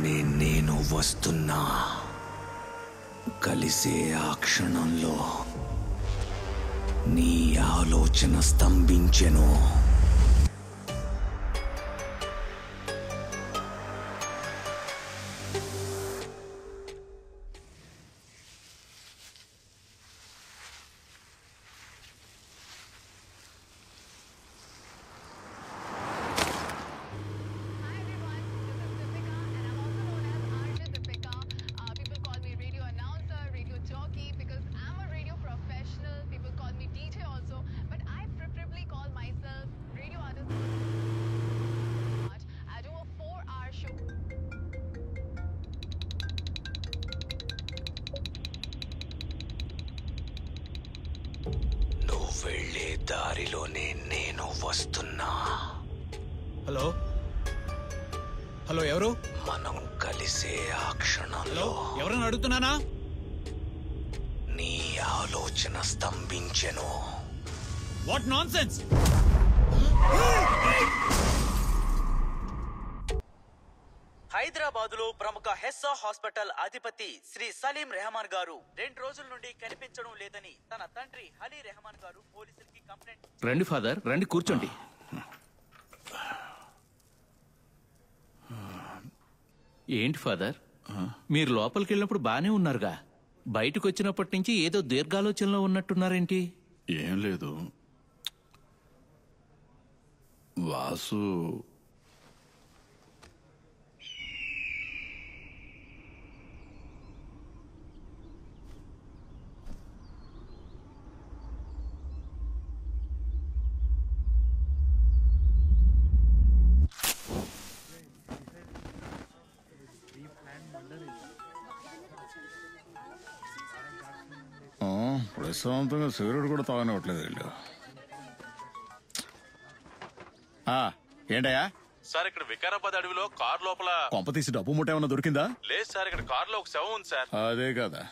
దారిలోనే నేను వస్తున్నా. కలిసే ఆ క్షణంలో నీ ఆలోచన స్తంభించెను. వెళ్ళే దారిలోనే నేను వస్తున్నా. హలో హలో, ఎవరు? మనం కలిసే ఆ క్షణంలో ఎవరని అడుగుతున్నానా? నీ ఆలోచన స్తంభించెను. What nonsense! హైదరాబాదులో ప్రముఖ హెస్సా హాస్పిటల్ అధిపతి శ్రీ సలీం రెహమాన్ గారు 2 రోజుల నుండి కనిపించడం లేదని తన తండ్రి అలీ రెహమాన్ గారు పోలీసులకి కంప్లైంట్. రండి ఫాదర్, రండి కూర్చోండి. ఏంటి ఫాదర్, మీరు లోపలికి వెళ్ళినప్పుడు బానే ఉన్నారుగా, బయటకు వచ్చినప్పటి నుంచి ఏదో దీర్ఘాలోచనలో ఉన్నట్టున్నారేంటి? ఏం లేదు వాసు. ప్రశాంతంగా సిగరెట్ కూడా తాగనివ్వట్లేదు వీళ్ళు. ఏంటయ్యా సార్, ఇక్కడ వికారాబాద్ అడవిలో కార్ లోపల కొంప తీసి డబ్బు ముట్ట ఏమన్నా దొరికిందా? లేదు సార్, ఇక్కడ కార్ లో ఒక శవం ఉంది సార్. అదే కదా,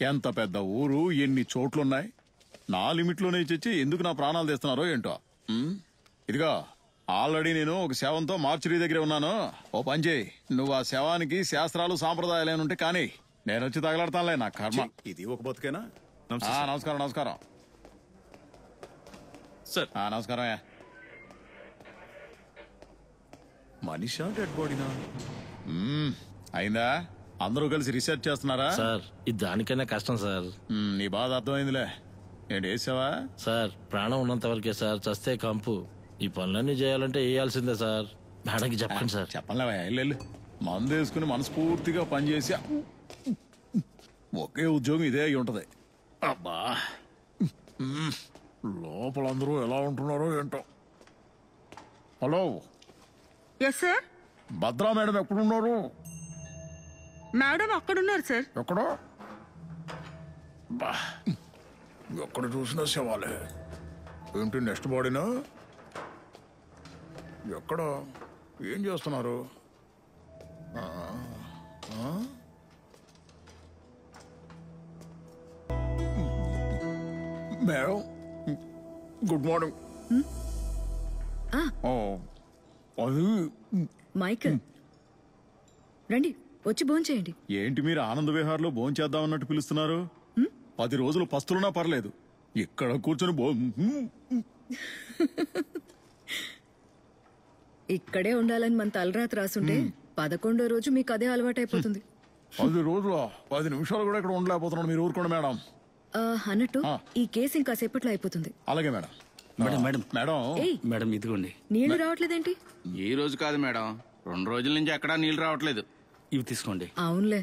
ఎంత పెద్ద ఊరు, ఎన్ని చోట్లున్నాయి. నా లిమిట్ లోనే తెచ్చి ఎందుకు నా ప్రాణాలు తీస్తున్నారో ఏంటో. ఇదిగో ఆల్రెడీ నేను ఒక శవంతో మార్చురీ దగ్గర ఉన్నాను. ఓ పని చేయి, నువ్వు ఆ శవానికి శాస్త్రాలు సాంప్రదాయాలు ఏనుంటే కానీ నేను వచ్చి తగలాడతానులే, నా కర్మ. ఇది ఒక బతుకేనా? నమస్కారం నమస్కారం సార్. నమస్కారం. మనిషా డెడ్ బాడీనా? అయిందా? అందరూ కలిసి రీసెర్చ్ చేస్తున్నారా? సార్ ఇది దానికైనా కష్టం సార్. నీ బాధ అర్థమైందిలే. ఏంటి వేసావా? సార్ ప్రాణం ఉన్నంత వరకే సార్, చస్తే కంపు. ఈ పనులన్నీ చేయాలంటే వేయాల్సిందే సార్. మేడంకి చెప్పండి సార్. చెప్పలేవా? వెళ్ళు, మందు వేసుకుని మనస్ఫూర్తిగా పనిచేసి ఒకే ఉద్యోగం ఇదే అయి ఉంటది. అబ్బా, లోపల అందరూ ఎలా ఉంటున్నారో ఏంటో. Hello, yes sir. Bhadra madam ఎక్కడున్నారు? మేడం అక్కడున్నారు సార్. ఎక్కడో? ఎక్కడ చూసినా శవాలే. ఏంటి నెక్స్ట్ బాడీనా? ఎక్కడ? ఏం చేస్తున్నారు? Madam good morning. అది మైకల్ రండి, వచ్చి భోంచేయండి. ఏంటి మీరు ఆనంద విహార్లో భోంచేద్దామన్నట్టు పిలుస్తున్నారు? 10 రోజులు పస్తులున్నా పర్లేదు, ఇక్కడ కూర్చొని ఇక్కడే ఉండాలని మన తలరాత రాసుంటే 11వ రోజు మీకు అదే అలవాటైపోతుంది. 10 రోజులు 10 నిమిషాలు కూడా ఇక్కడ ఉండలేకపోతున్నాను. మీరు ఊరుకోండి మేడం. అన్నట్టు ఈ కేసు ఇంకా సేపట్లో అయిపోతుంది. అలాగే madam. Madam madam madam madam ఇదిగోండి. నీళ్లు రావట్లేదేంటి? ఈ రోజు కాదు మేడం, 2 రోజుల నుంచి ఎక్కడా నీళ్లు రావట్లేదు. ఇవి తీసుకోండి. అవునులే,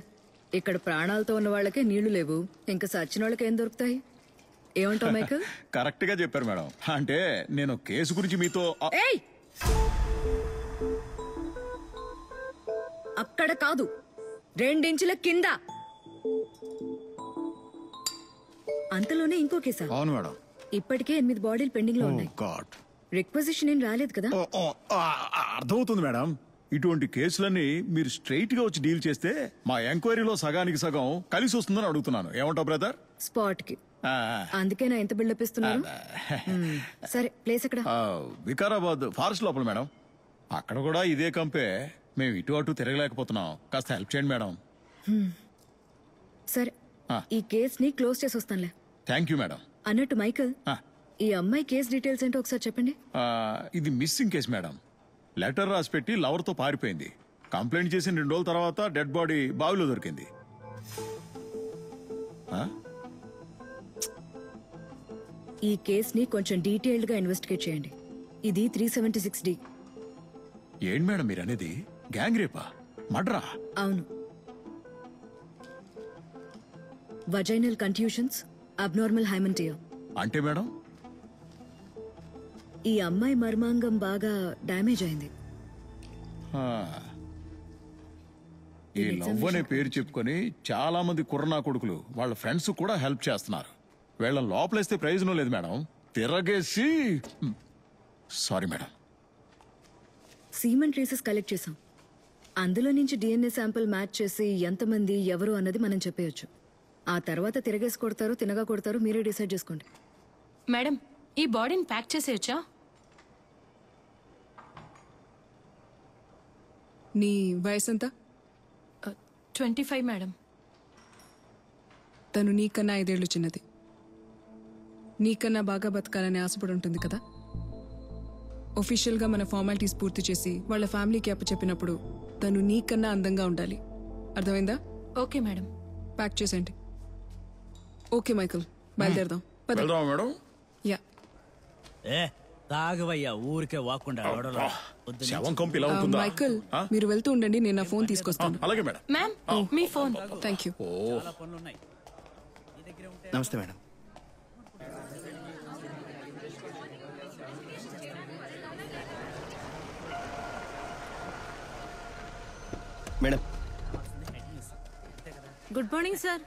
ఇక్కడ ప్రాణాలతో ఉన్న వాళ్ళకే నీళ్లు లేవు, ఇంకా సచ్చిన వాళ్ళకి ఏం దొరుకుతాయి? ఏమంటావు మైకల్? కరెక్ట్ గా చెప్పారు మేడం. అంటే నేను కేసు గురించి మీతో అక్కడ కాదు, 2 ఇంచుల కింద. అంతలోనే ఇంకో కేసా? అవును మేడం. ఇప్పటికే 8 బాడీలు పెండింగ్ లో ఉన్నాయి. రిక్వజిషన్ ఏం రాలేదు కదా? అర్థమవుతుంది మేడం. ఇటువంటి కేసులన్నీ మీరు స్ట్రైట్ గా వచ్చి డీల్ చేస్తే మా ఎంక్వైరీలో సగానికి సగం కలిసి వస్తుందని అడుగుతున్నాను. ఏమంటావు బ్రదర్? స్పాట్ కి. అందుకేనా ఎంత బిల్డప్ ఇస్తున్నారు? సరే, ప్లేస్ ఎక్కడ? వికారాబాద్ ఫారెస్ట్ లోపల మేడం. అక్కడ కూడా ఇదే కంపే. మేము ఇటు అటు తిరగలేకపోతున్నాం, కాస్త హెల్ప్ చేయండి మేడం. సరే, ఈ కేసుని క్లోజ్ చేసి వస్తానులే. Thank you madam. అన్నట్టు మైకల్, ఈ అమ్మాయి కేసు డీటెయిల్స్ ఏంటో ఒకసారి చెప్పండి. ఇది మిస్సింగ్ కేసు మేడం. లెటర్ రాసి పెట్టి లవర్తో పారిపోయింది. కంప్లైంట్ చేసిన 2 రోజుల తర్వాత డెడ్ బాడీ బావిలో దొరికింది. ఈ కేసుని కొంచెం డీటెయిల్డ్ గా ఇన్వెస్టిగేట్ చేయండి. ఇది 376D. ఏంటి మేడం మీరు అనేది? గ్యాంగ్ రేపా, మర్డరా? అవును. Vaginal contusions, abnormal haematoma. అంటే మేడం ఈ అమ్మాయి మర్మాంగం బాగా డ్యామేజ్ అయింది. ఈ లవ్ అనే పేరు చెప్పుకొని చాలా మంది కుర్రనా కొడుకులు వాళ్ళ ఫ్రెండ్స్ కూడా హెల్ప్ చేస్తున్నారు. వీళ్ళని లోపలేస్తే ప్రయోజనం లేదు మేడం, తిరగేసి. Sorry madam. Semen traces collect చేసాం. అందులో నుంచి DNA శాంపిల్ మ్యాచ్ చేసి ఎంతమంది ఎవరు అన్నది మనం చెప్పేయచ్చు. ఆ తర్వాత తిరగేసి కొడతారు, తినగా కొడతారు, మీరే డిసైడ్ చేసుకోండి. మేడం, ఈ బాడీని ప్యాక్ చేసేయచ్చా? నీ వయసు ఎంత? 25 మేడం. తను నీకన్నా 5 ఏళ్ళు చిన్నది. నీకన్నా బాగా బతకాలని ఆశపడి ఉంటుంది కదా. ఒఫీషియల్గా మన ఫార్మాలిటీస్ పూర్తి చేసి వాళ్ళ ఫ్యామిలీకి అప్పచెప్పినప్పుడు తను నీకన్నా అందంగా ఉండాలి. అర్థమైందా? Okay madam. ప్యాక్ చేసేయండి. ఓకే మైకల్, బయలుదేరదాం. మేడం. యా. తాగవయ్యా, ఊరికే వాకుండా. మైకల్, మీరు వెళ్తూ ఉండండి, నేను నా ఫోన్ తీసుకొస్తాను. అలాగే మేడం. మ్యామ్, మీ ఫోన్. Thank you. నమస్తే madam. Madam, good morning sir.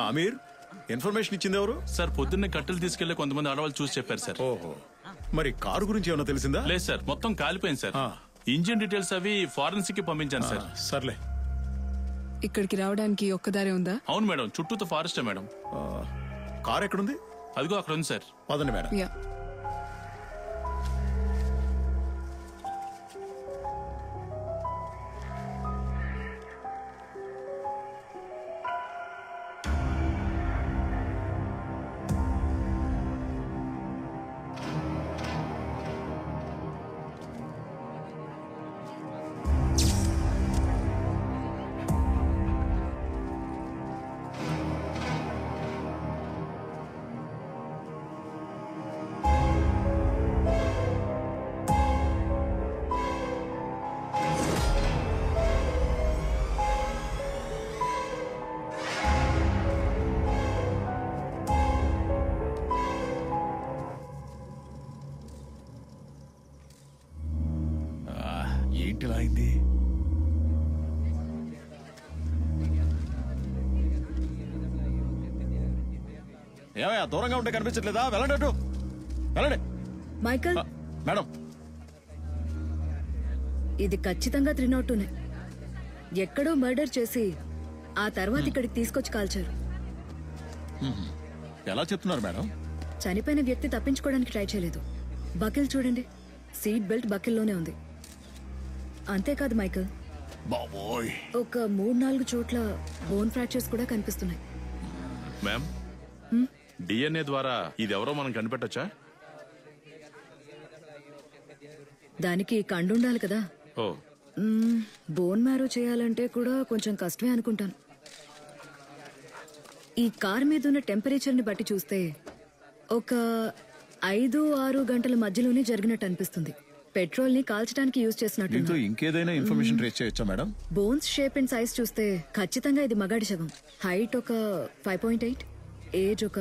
Aamir, information ఇచ్చింది ఎవరు? సార్, పొద్దున్నే కట్టెలు తీసుకెళ్లే కొంతమంది ఆడవాళ్ళు చూసి చెప్పారు సార్. ఓహో, మరి కారు గురించి ఏమైనా తెలిసిందా? లేదు సార్, మొత్తం కాలిపోయింది సార్. ఇంజిన్ డీటెయిల్స్ అవి ఫారెన్సిక్ కి పంపించాను సార్. సర్లే. ఇక్కడికి రావడానికి ఒక్కదారే ఉందా? అవును మేడం, చుట్టూతో ఫారెస్టే మేడం. కార్ ఎక్కడుంది? అదిగో అక్కడ ఉంది సార్. పదండి మేడం. యా. ఏంటిలా అయింది? ఏమయ్యా, దూరంగా ఉంటే కనిపించట్లేదా? వెళ్ళండి, వెళ్ళండి. మైకల్, మేడం, ఇది ఖచ్చితంగా 302నే. ఎక్కడో మర్డర్ చేసి ఆ తర్వాత ఇక్కడికి తీసుకొచ్చి కాల్చారు. ఎలా చెప్తున్నారు మేడం? చనిపోయిన వ్యక్తి తప్పించుకోవడానికి ట్రై చేయలేదు. బకిల్ చూడండి, సీట్ బెల్ట్ బకిల్లోనే ఉంది. అంతేకాదు మైకల్, బాబోయ్, ఒక 3-4 చోట్ల బోన్ ఫ్రాక్చర్స్ కూడా కనిపిస్తున్నాయి. మ్యామ్, DNA ద్వారా ఇది ఎవరో మనం కనిపెట్టొచ్చా? దానికి కండుండాలి కదా. ఓ, బోన్ మ్యారో చేయాలంటే కూడా కొంచెం కష్టమే అనుకుంటాను. ఈ కార్ మీద ఉన్న టెంపరేచర్ ని బట్టి చూస్తే ఒక 5-6 గంటల మధ్యలోనే జరిగినట్టు అనిపిస్తుంది. పెట్రోల్ ని కాల్చడానికి యూజ్ చేసినట్టు. ఇంకేదైనా ఇన్ఫర్మేషన్ ట్రేస్ చేయొచ్చా madam? Bones shape and size చూస్తే ఖచ్చితంగా ఇది మగాడి శవం. హైట్ ఒక 5.8, ఏజ్ ఒక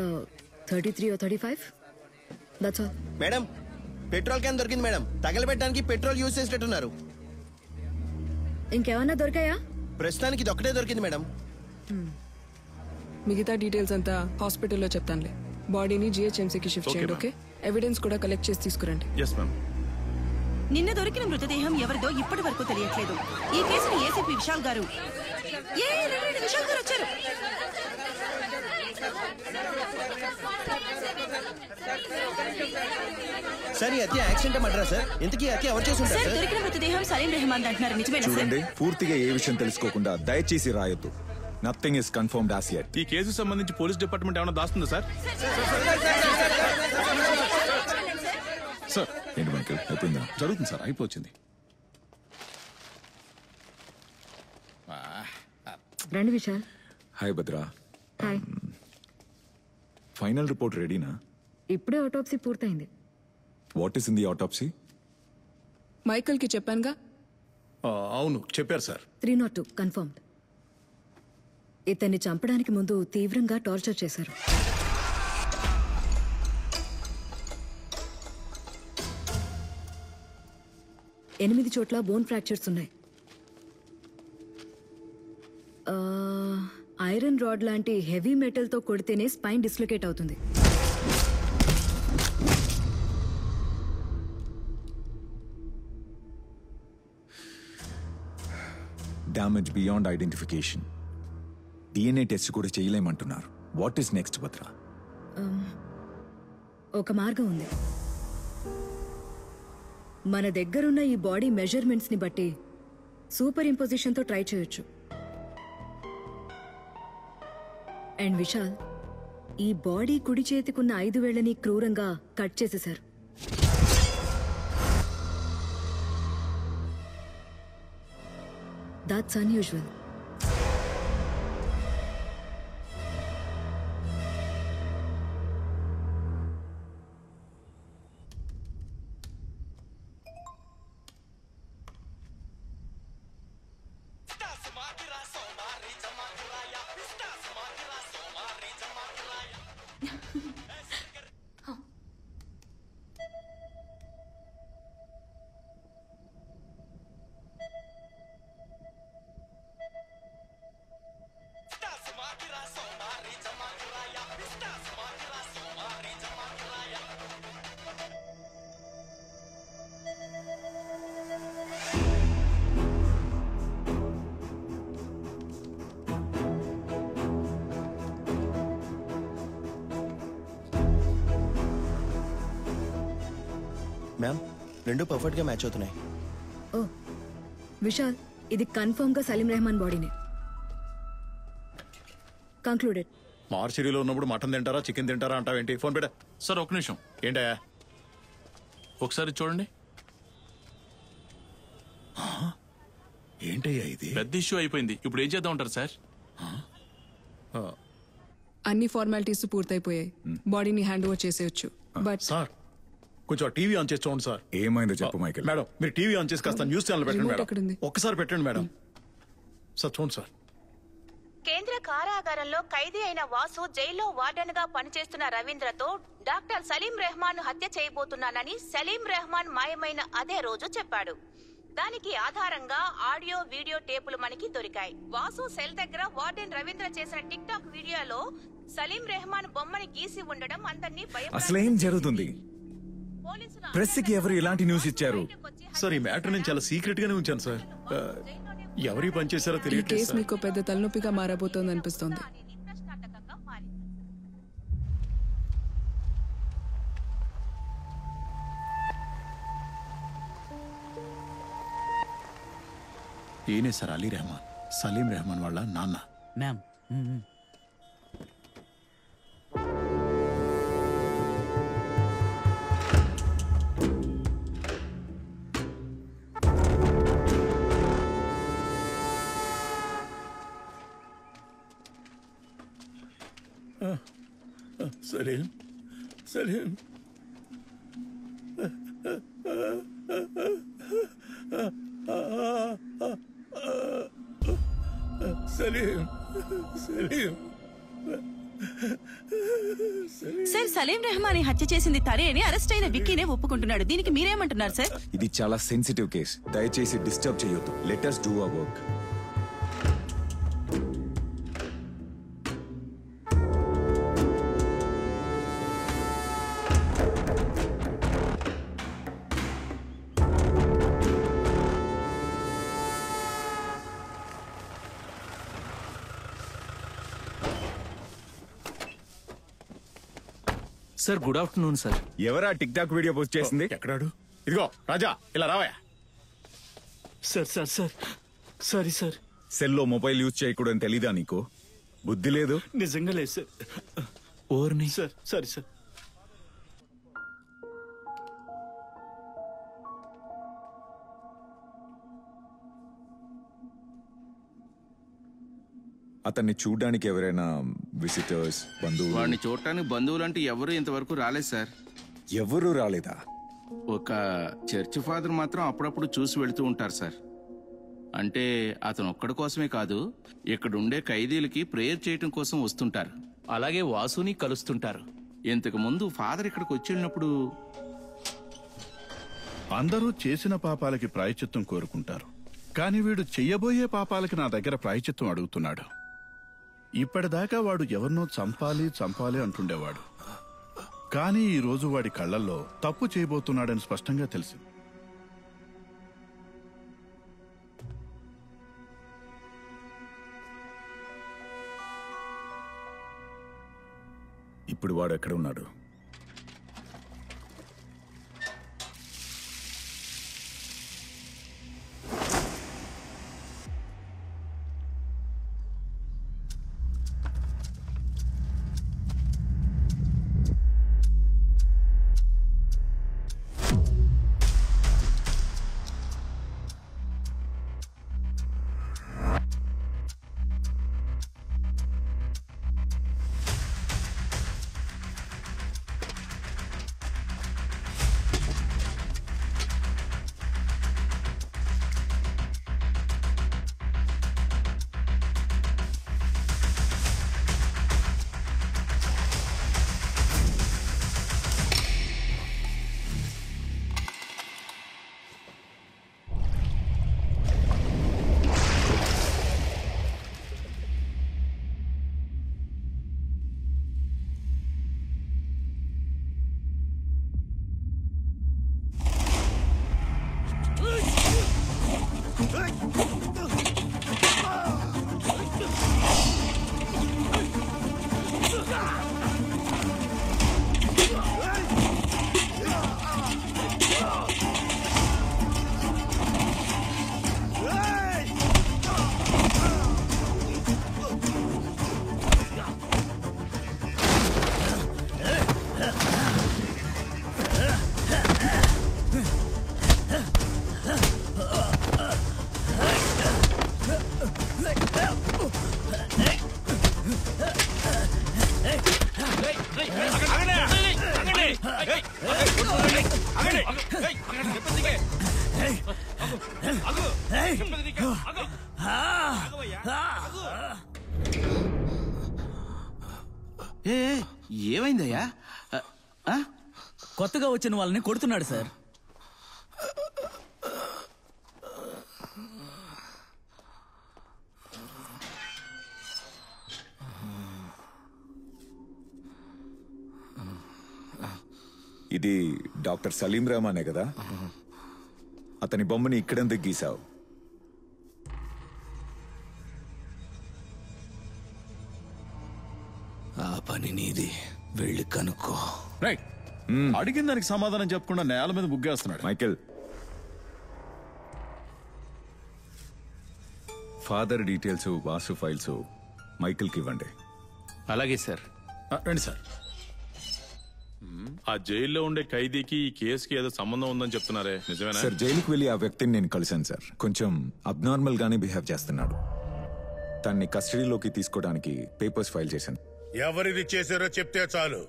33 or 35. That's all. Madam, petrol can దొరికింది మేడం. తగలబెట్టడానికి పెట్రోల్ యూజ్ చేసినట్టున్నారు. ఇంకేమన్నా దొరికాయా? ప్రస్తుతానికి ఇది ఒక్కటే దొరికింది మేడం. మిగతా డీటెయిల్స్ అంతా హాస్పిటల్లో చెప్తానులే. బాడీని GHMCకి షిఫ్ట్ చేయండి. ఓకే, ఎవిడెన్స్ కూడా కలెక్ట్ చేసి తీసుకురండి. Yes ma'am. నిన్న దొరికిన మృతదేహం ఎవరిదో ఇప్పటి వరకు తెలియట్లేదు. ఈ కేసుని ఏసీపీ విశాల్ గారు విశాల్ గారు వచ్చారు. సార్ ఈ హత్య యాక్సిడెంట్ మర్డరా సార్? ఇంతకీ ఈ హత్య ఎవరు చేసి ఉంటారు సార్ సార్? దొరికిన మృతదేహం సలీం రెహమాన్ అంటున్నారు, నిజమేనా సార్? చూడండి, పూర్తిగా ఏ విషయం తెలుసుకోకుండా దయచేసి రాయొద్దు. Nothing is confirmed as yet. ఈ కేసుకు సంబంధించి పోలీస్ డిపార్ట్మెంట్ ఏమైనా దాస్తుందా సార్? సార్ ఏంటి మైకేల్, అయిపోయిందా? జరుగుతుంది సార్, అయిపోయింది. రండి Vishal. Hi Bhadra. Hi. Final report రెడీనా? ఇప్పుడే ఆటోప్సీ పూర్తయింది. What is in the autopsy? Michael కి చెప్పానుగా. అవును చెప్పారు సార్. 302 కన్ఫర్మ్డ్. ఇతన్ని చంపడానికి ముందు తీవ్రంగా టార్చర్ చేశారు. ఎనిమిది చోట్ల బోన్ ఫ్రాక్చర్స్ ఉన్నాయి. ఐరన్ రాడ్ లాంటి హెవీ మెటల్ తో కొడితేనే స్పైన్ డిస్లొకేట్ అవుతుంది. Damage beyond identification. DNA test కూడా చేయలేమంటున్నారు. What is next Bhadra? ఒక మార్గం ఉంది. మన దగ్గరున్న ఈ బాడీ మెజర్మెంట్స్ ని బట్టి సూపర్ ఇంపోజిషన్ తో ట్రై చేయొచ్చు. అండ్ విశాల్, ఈ బాడీ కుడి చేతికున్న 5 వేళ్లని క్రూరంగా కట్ చేసేశారు. That's unusual. మ్యామ్, రెండు పర్ఫెక్ట్ గా మ్యాచ్ అవుతున్నాయి. ఓ విశాల్, ఇది కన్ఫర్మ్ గా సలీం రెహమాన్ బాడీనే. కంక్లూడెడ్. మార్చిరీలో ఉన్నప్పుడు మటన్ తింటారా చికెన్ తింటారా అంటావేంటి? ఫోన్ పెట్టా. సార్ ఒక నిమిషం. ఏంటయ్యా? ఒకసారి చూడండి. ఏంటయ్యా ఇది? పెద్ద ఇష్యూ అయిపోయింది. ఇప్పుడు ఏం చేద్దాం ఉంటారు సార్? అన్ని ఫార్మాలిటీస్ పూర్తయిపోయాయి. బాడీని హ్యాండ్ ఓవర్ చేసేయచ్చు. బట్ సార్ కొంచెం టీవీ ఆన్ చేసి చూడండి సార్. ఏమైందో చెప్పు మైకేల్. మేడం మీరు టీవీ ఆన్ చేసి కాస్త న్యూస్ ఛానల్ పెట్టండి రిమోట్ ఎక్కడుంది? మేడం. ఒక్కసారి పెట్టండి మేడం. సార్ చూడండి సార్. కేంద్ర కారాగారంలో ఖైదీ అయిన వాసు జైల్లో వార్డెన్ గా పనిచేస్తున్న రవీంద్రతో డాక్టర్ సలీం రెహమాన్ హత్య చేయబోతున్నానని సలీం రెహమాన్ మాయమైన అదే రోజు చెప్పాడు. దానికి ఆధారంగా ఆడియో వీడియో టేపులు మనకి దొరికాయి. వాసు సెల్ దగ్గర వార్డెన్ రవీంద్ర చేసిన టిక్ టాక్ వీడియోలో సలీం రెహమాన్ బొమ్మని గీసి ఉండడం అందరినీ అసలేం జరుగుతుంది? ప్రెస్ కి ఎవరు ఇలాంటి న్యూస్ ఇచ్చారు? సార్ ఈ మ్యాటర్ నేను చాలా సీక్రెట్ గానే ఉంచాను సార్. ఎవరి పని చేశారో ఈ తెలియట్లేదు కేసు సార్. మీకు పెద్ద తలనొప్పిగా మారబోతోంది అనిపిస్తోంది. ఈయనే సార్ అలీ రెహమాన్, సలీం రెహమాన్ వాళ్ళ నాన్న. మ్యామ్ సలీం సలీం సలీం సలీం సార్ సలీం రెహమాన్ హత్య చేసింది తనే అని అరెస్ట్ అయిన విక్కీనే ఒప్పుకుంటున్నాడు. దీనికి మీరేమంటున్నారు సార్? ఇది చాలా సెన్సిటివ్ కేస్. దయచేసి డిస్టర్బ్ చేయొద్దు. Let us do our work. Sir good afternoon sir. ఎవరా టిక్ టాక్ వీడియో పోస్ట్ చేసింది? ఎక్కడాడు? ఇదిగో రాజా, ఇలా రావయ్యా. Sir sir sir sorry sir. సెల్లో మొబైల్ యూజ్ చేయకూడదని తెలీదా నీకు? బుద్ధి లేదు. నిజంగా లేదు సార్. ఓర్ని సార్ సారీ సార్. అతన్ని చూడడానికి ఎవరైనా విజిటర్స్, బంధువులు? వాడిని చూడటానికి బంధువులంటూ ఎవరు ఇంతవరకు రాలేదు సార్. ఎవరు రాలేదా? ఒక చర్చ్ ఫాదర్ మాత్రం అప్పుడప్పుడు చూసి వెళుతూ ఉంటారు సార్. అంటే అతను ఒక్కడి కోసమే కాదు, ఇక్కడ ఉండే ఖైదీలకి ప్రేయర్ చేయటం కోసం వస్తుంటారు. అలాగే వాసుని కలుస్తుంటారు. ఇంతకు ముందు ఫాదర్ ఇక్కడికి వచ్చి వెళ్ళినప్పుడు అందరూ చేసిన పాపాలకి ప్రాయశ్చిత్తం కోరుకుంటారు, కానీ వీడు చెయ్యబోయే పాపాలకి నా దగ్గర ప్రాయశ్చిత్తం అడుగుతున్నాడు. ఇప్పటిదాకా వాడు ఎవరినో చంపాలి అంటుండేవాడు, కానీ ఈ రోజు వాడి కళ్ళల్లో తప్పు చేయబోతున్నాడని స్పష్టంగా తెలిసింది. ఇప్పుడు వాడు ఎక్కడ ఉన్నాడు? ఏమైందయ్యా? కొత్తగా వచ్చిన వాళ్ళని కొడుతున్నాడు సార్. ఇది డాక్టర్ సలీం రెహమానే కదా? అతని బొమ్మని ఇక్కడెందుకు గీసావు? ఆ పని నీది, వెళ్ళి కనుక్కో. రైట్. అడిగిన దానికి సమాధానం చెప్పకుండా నేల మీద ముగ్గేస్తున్నాడు. Michael, father details, Vasu files మైకేల్కి ఇవ్వండి. అలాగే సార్. రండి సార్. ఆ జైల్లో ఉండే ఖైదీకి ఈ కేసుకి ఏదో సంబంధం ఉందని చెప్తున్నారే, నిజమేనా? సార్, జైలుకి వెళ్ళి ఆ వ్యక్తిని నేను కలిశాను సార్. కొంచెం అబ్నార్మల్ గానే బిహేవ్ చేస్తున్నాడు. తన్ని కస్టడీలోకి తీసుకోవడానికి పేపర్స్ ఫైల్ చేశాను. ఎవరిది చేశారో చెప్తే చాలు,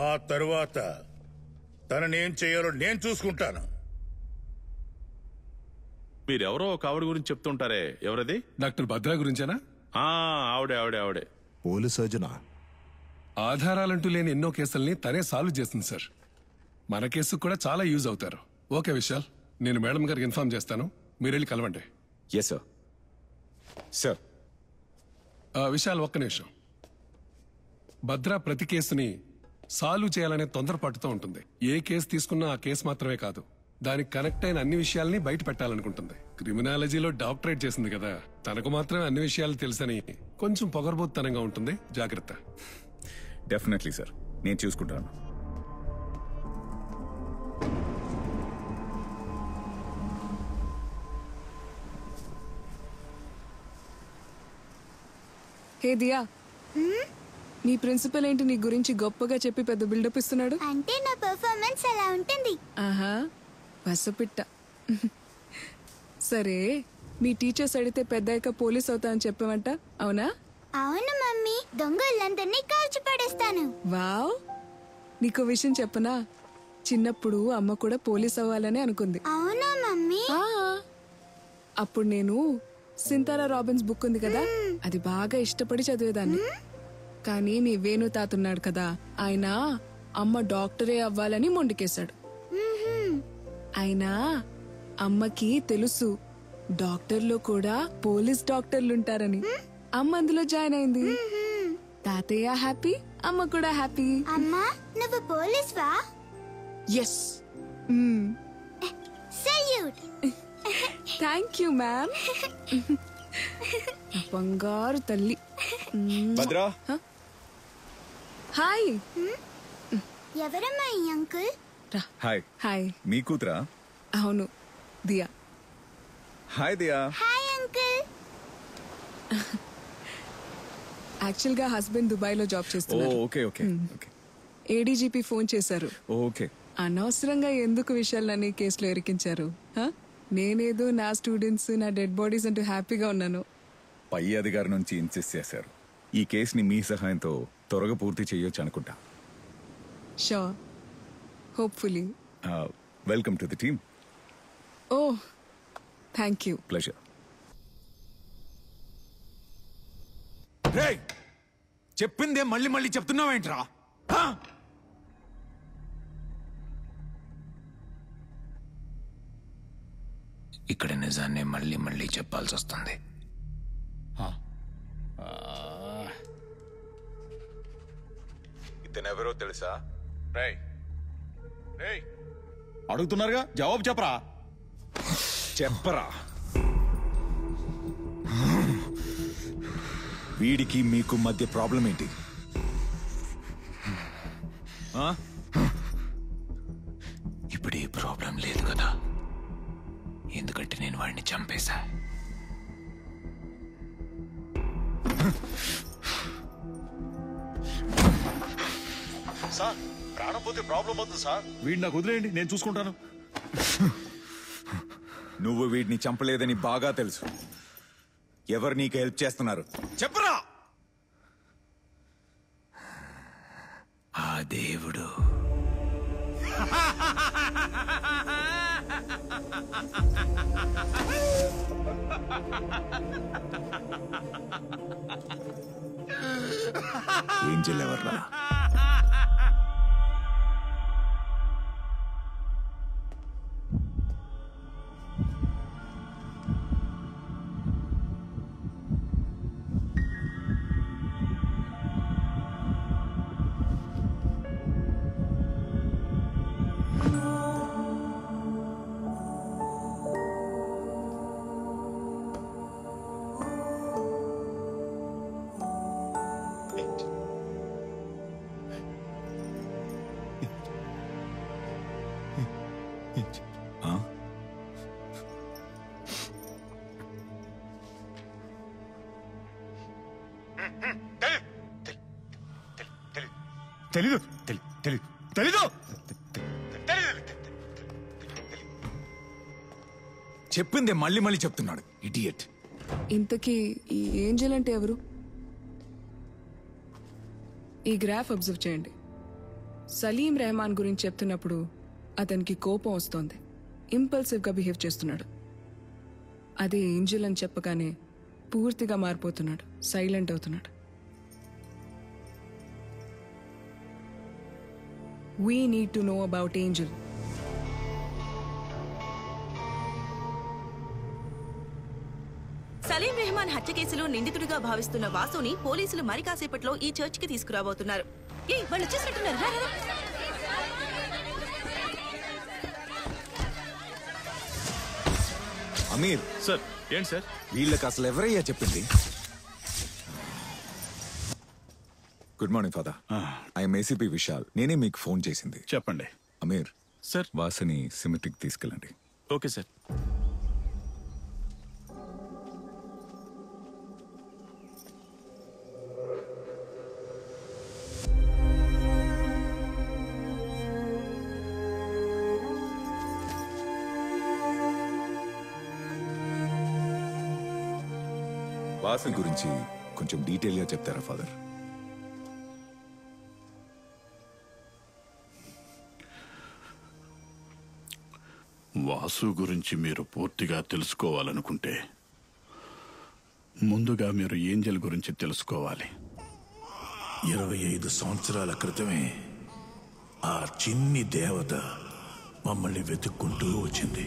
ఆ తరువాత తననేం చేయాలో నేను చూసుకుంటాను. మీరెవరో ఒక ఆవిడ గురించి చెప్తుంటారే, ఎవరది? డాక్టర్ భద్రా గురించేనా? ఆవిడే. పోలీస్ సర్జనా? ఆధారాలంటూ లేని ఎన్నో కేసుల్ని తనే సాల్వ్ చేస్తుంది సార్. మన కేసుకు కూడా చాలా యూజ్ అవుతారు. ఓకే విశాల్, నేను మేడం గారికి ఇన్ఫార్మ్ చేస్తాను, మీరు వెళ్ళి కలవండి. Yes sir. సార్, విశాల్ ఒక్క నిమిషం. భద్ర ప్రతి కేసుని సాల్వ్ చేయాలనే తొందరపాటుతో ఉంటుంది. ఏ కేసు తీసుకున్నా ఆ కేసు మాత్రమే కాదు, దానికి కనెక్ట్ అయిన అన్ని విషయాల్ని బయట పెట్టాలనుకుంటుంది. క్రిమినాలజీలో డాక్టరేట్ చేసింది కదా, తనకు మాత్రమే అన్ని విషయాలు తెలుసని కొంచెం పొగరబోతుతనంగా ఉంటుంది. జాగ్రత్త. Definitely sir. నేను చూసుకుంటాను. హే దియా, నీ ప్రిన్సిపల్ ఏంటి నీ గురించి గొప్పగా చెప్పి పెద్ద బిల్డప్ ఇస్తున్నాడు? అంటే నా పర్ఫార్మెన్స్ అలా ఉంటుంది. ఆహా, వసపిట్ట. సరే, మీ టీచర్స్ అడిగితే పెద్దాక పోలీస్ అవుతా అని చెప్పావంట, అవునా? అవును మమ్మీ, దొంగలందరినీ కాల్చి పడేస్తాను. వావ్, నీకు విషయం చెప్పనా? చిన్నప్పుడు అమ్మ కూడా పోలీస్ అవ్వాలని అనుకుంది. అవునా మమ్మీ? అప్పుడు నేను సింతారా రాబిన్స్ బుక్ ఉంది కదా, అది బాగా ఇష్టపడి చదివేదాన్ని. కానీ మీ వేణు తాతున్నాడు కదా, ఆయన అమ్మ డాక్టరే అవ్వాలని మొండికేశాడు. అయినా అమ్మకి తెలుసు డాక్టర్లో కూడా పోలీస్ డాక్టర్లుంటారని. అమ్మ అందులో జాయిన్ అయింది. తాతయ్య హ్యాపీ, అమ్మ కూడా హ్యాపీ. అమ్మా, నువ్వు పోలీస్ వా? Yes. Salute. Thank you ma'am. బంగారు తల్లి. భద్రా. హాయ్. ఎవరమ్మా ఈ అంకుల్? హాయ్. హాయ్. మీ కూతురా? అవును, Diya. Hi Diya. Hi uncle. Actual గా హస్బెండ్ దుబాయ్ లో జాబ్ చేస్తున్నారు. Okay okay. ఏడీజీపీ ఫోన్ చేశారు. ఓకే. అనవసరంగా ఎందుకు విషయాలన్నీ కేసులో ఇరికించారు? నేనేదో నా స్టూడెంట్స్, నా డెడ్ బాడీస్ అంటూ హ్యాపీగా ఉన్నాను. పై అధికారి నుంచి ఇన్సిస్ట్ చేశారు. ఈ కేసుని మీ సహాయంతో త్వరగా పూర్తి చేయొచ్చు అనుకుంటా. Sure, hopefully. Welcome to the team. Oh, thank you. Pleasure. చెప్పిందే మళ్ళీ మళ్ళీ చెప్తున్నావేంట్రా? ఇక్కడ నిజాన్ని మళ్ళీ మళ్ళీ చెప్పాల్సి వస్తుంది. ఇతనెవరో తెలుసా? అడుగుతున్నారుగా, జవాబు చెప్పరా. చెప్పరా. వీడికి మీకు మధ్య ప్రాబ్లం ఏంటి? ఇప్పుడు ఏ ప్రాబ్లం లేదు కదా, ఎందుకంటే నేను వాడిని చంపేశా. సార్, ప్రాణం పోతే ప్రాబ్లం అవుతుంది సార్. వీడిని నాకు వదిలేయండి, నేను చూసుకుంటాను. నువ్వు వీడిని చంపలేదని బాగా తెలుసు. ఎవరు నీకు హెల్ప్ చేస్తున్నారు చెప్పరా. ఆ దేవుడు. ఏంజెల్ ఎవర్రా? తెలీదు. చెప్పిందే మళ్ళీ మళ్ళీ చెప్తున్నాడు, ఇడియట్. ఇంతకీ ఈ ఏంజెల్ అంటే ఎవరు? ఈ గ్రాఫ్ అబ్జర్వ్ చేయండి. సలీం రెహమాన్ గురించి చెప్తున్నప్పుడు అతనికి కోపం వస్తోంది, ఇంపల్సివ్ గా బిహేవ్ చేస్తున్నాడు. అదే ఏంజెల్ అని చెప్పగానే పూర్తిగా మారిపోతున్నాడు, సైలెంట్ అవుతున్నాడు. We need to know about Angel. Salim Rehman హత్య కేసులో నిందితుడిగా భావిస్తున్న వాసుని పోలీసులు మరి కాసేపట్లో ఈ చర్చ్ కి తీసుకురాబోతున్నారు. వాళ్ళు వచ్చేసినట్టున్నారు. అమీర్ సార్. ఏంటి సార్? వీళ్ళకి అసలు ఎవరయ్యా చెప్పింది? Good morning father. I'm ACP Vishal. నేనే మీకు ఫోన్ చేసింది. చెప్పండి. అమీర్ సార్, వాసుని సిమెట్రీకి తీసుకెళ్ళండి. Okay sir. వాసు గురించి కొంచెం డీటెయిల్గా చెప్తారా ఫాదర్? వాసు గురించి మీరు పూర్తిగా తెలుసుకోవాలనుకుంటే ముందుగా మీరు ఏంజెల్ గురించి తెలుసుకోవాలి. 25 సంవత్సరాల క్రితమే ఆ చిన్ని దేవత మమ్మల్ని వెతుక్కుంటూ వచ్చింది.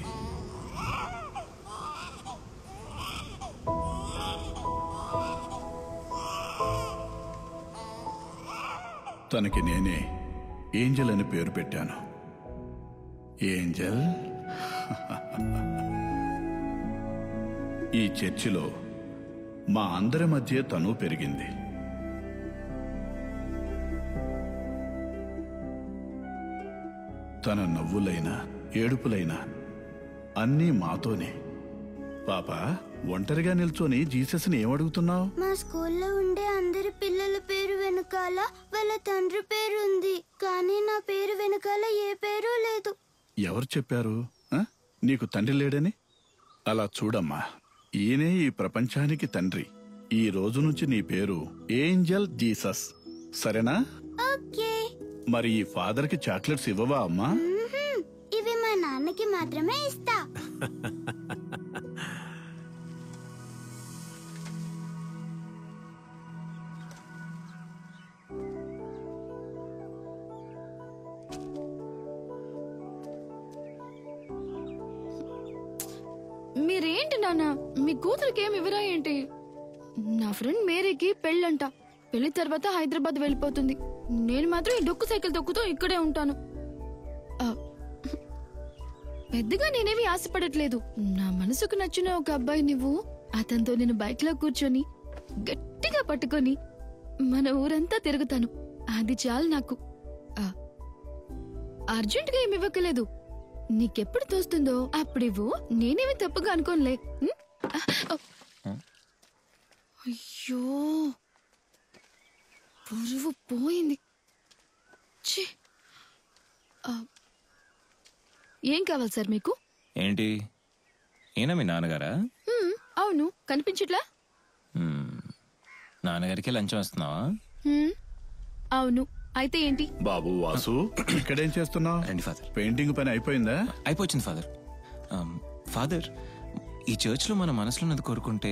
తనకి నేనే ఏంజెల్ అని పేరు పెట్టాను. ఏంజెల్ ఈ చర్చిలో మా అందరి మధ్య తను పెరిగింది. తన నవ్వులైనా ఏడుపులైనా అన్నీ మాతోనే. పాప, ఒంటరిగా నిల్చొని జీసస్ని ఏమడుగుతున్నావు? మా స్కూల్లో ఉండే అందరి పిల్లల పేరు వెనకాల వాళ్ళ తండ్రి పేరు ఉంది, కానీ నా పేరు వెనకాల ఏ పేరు లేదు. ఎవరు చెప్పారు నీకు తండ్రి లేడని? అలా చూడమ్మా, ఈయనే ఈ ప్రపంచానికి తండ్రి. ఈ రోజు నుంచి నీ పేరు ఏంజెల్ జీసస్, సరేనా? ఓకే. మరి ఈ ఫాదర్ కి చాక్లెట్స్ ఇవ్వవా అమ్మా? ఇవి మా నాన్నకి మాత్రమే ఇస్తా. మీరేంటి నాన్న, మీ కూతురికి ఏమి ఇవ్వరా ఏంటి? నా ఫ్రెండ్ మేరీకి పెళ్ళంట. పెళ్లి తర్వాత హైదరాబాద్ వెళ్ళిపోతుంది. నేను మాత్రం ఈ డొక్కు సైకిల్ తొక్కుతూ ఇక్కడే ఉంటాను. పెద్దగా నేనేమి ఆశపడట్లేదు. నా మనసుకు నచ్చిన ఒక అబ్బాయి నువ్వు, అతనితో నేను బైక్ లో కూర్చొని గట్టిగా పట్టుకొని మన ఊరంతా తిరుగుతాను. అది చాలు నాకు. అర్జెంట్ గా ఏమి ఇవ్వకలేదు. నీకెప్పుడు తోస్తుందో అప్పుడివ్వు. నేనేమి తప్పుగా అనుకోనులే. అయ్యో, పురువు పోయింది. ఏం కావాలి సార్ మీకు? ఏంటి, ఈయన మీ నాన్నగారా? అవును, కనిపించట్లా? నాన్నగారికి లంచం వస్తున్నావా? అవును, అయితే ఏంటి? బాబు వాసు, ఇక్కడేం చేస్తున్నావు? రండి ఫాదర్. పెయింటింగ్ పని అయిపోయిందా? అయిపోయింది ఫాదర్. ఫాదర్, ఈ చర్చ్ లో మన మనసులో ఉన్నది కోరుకుంటే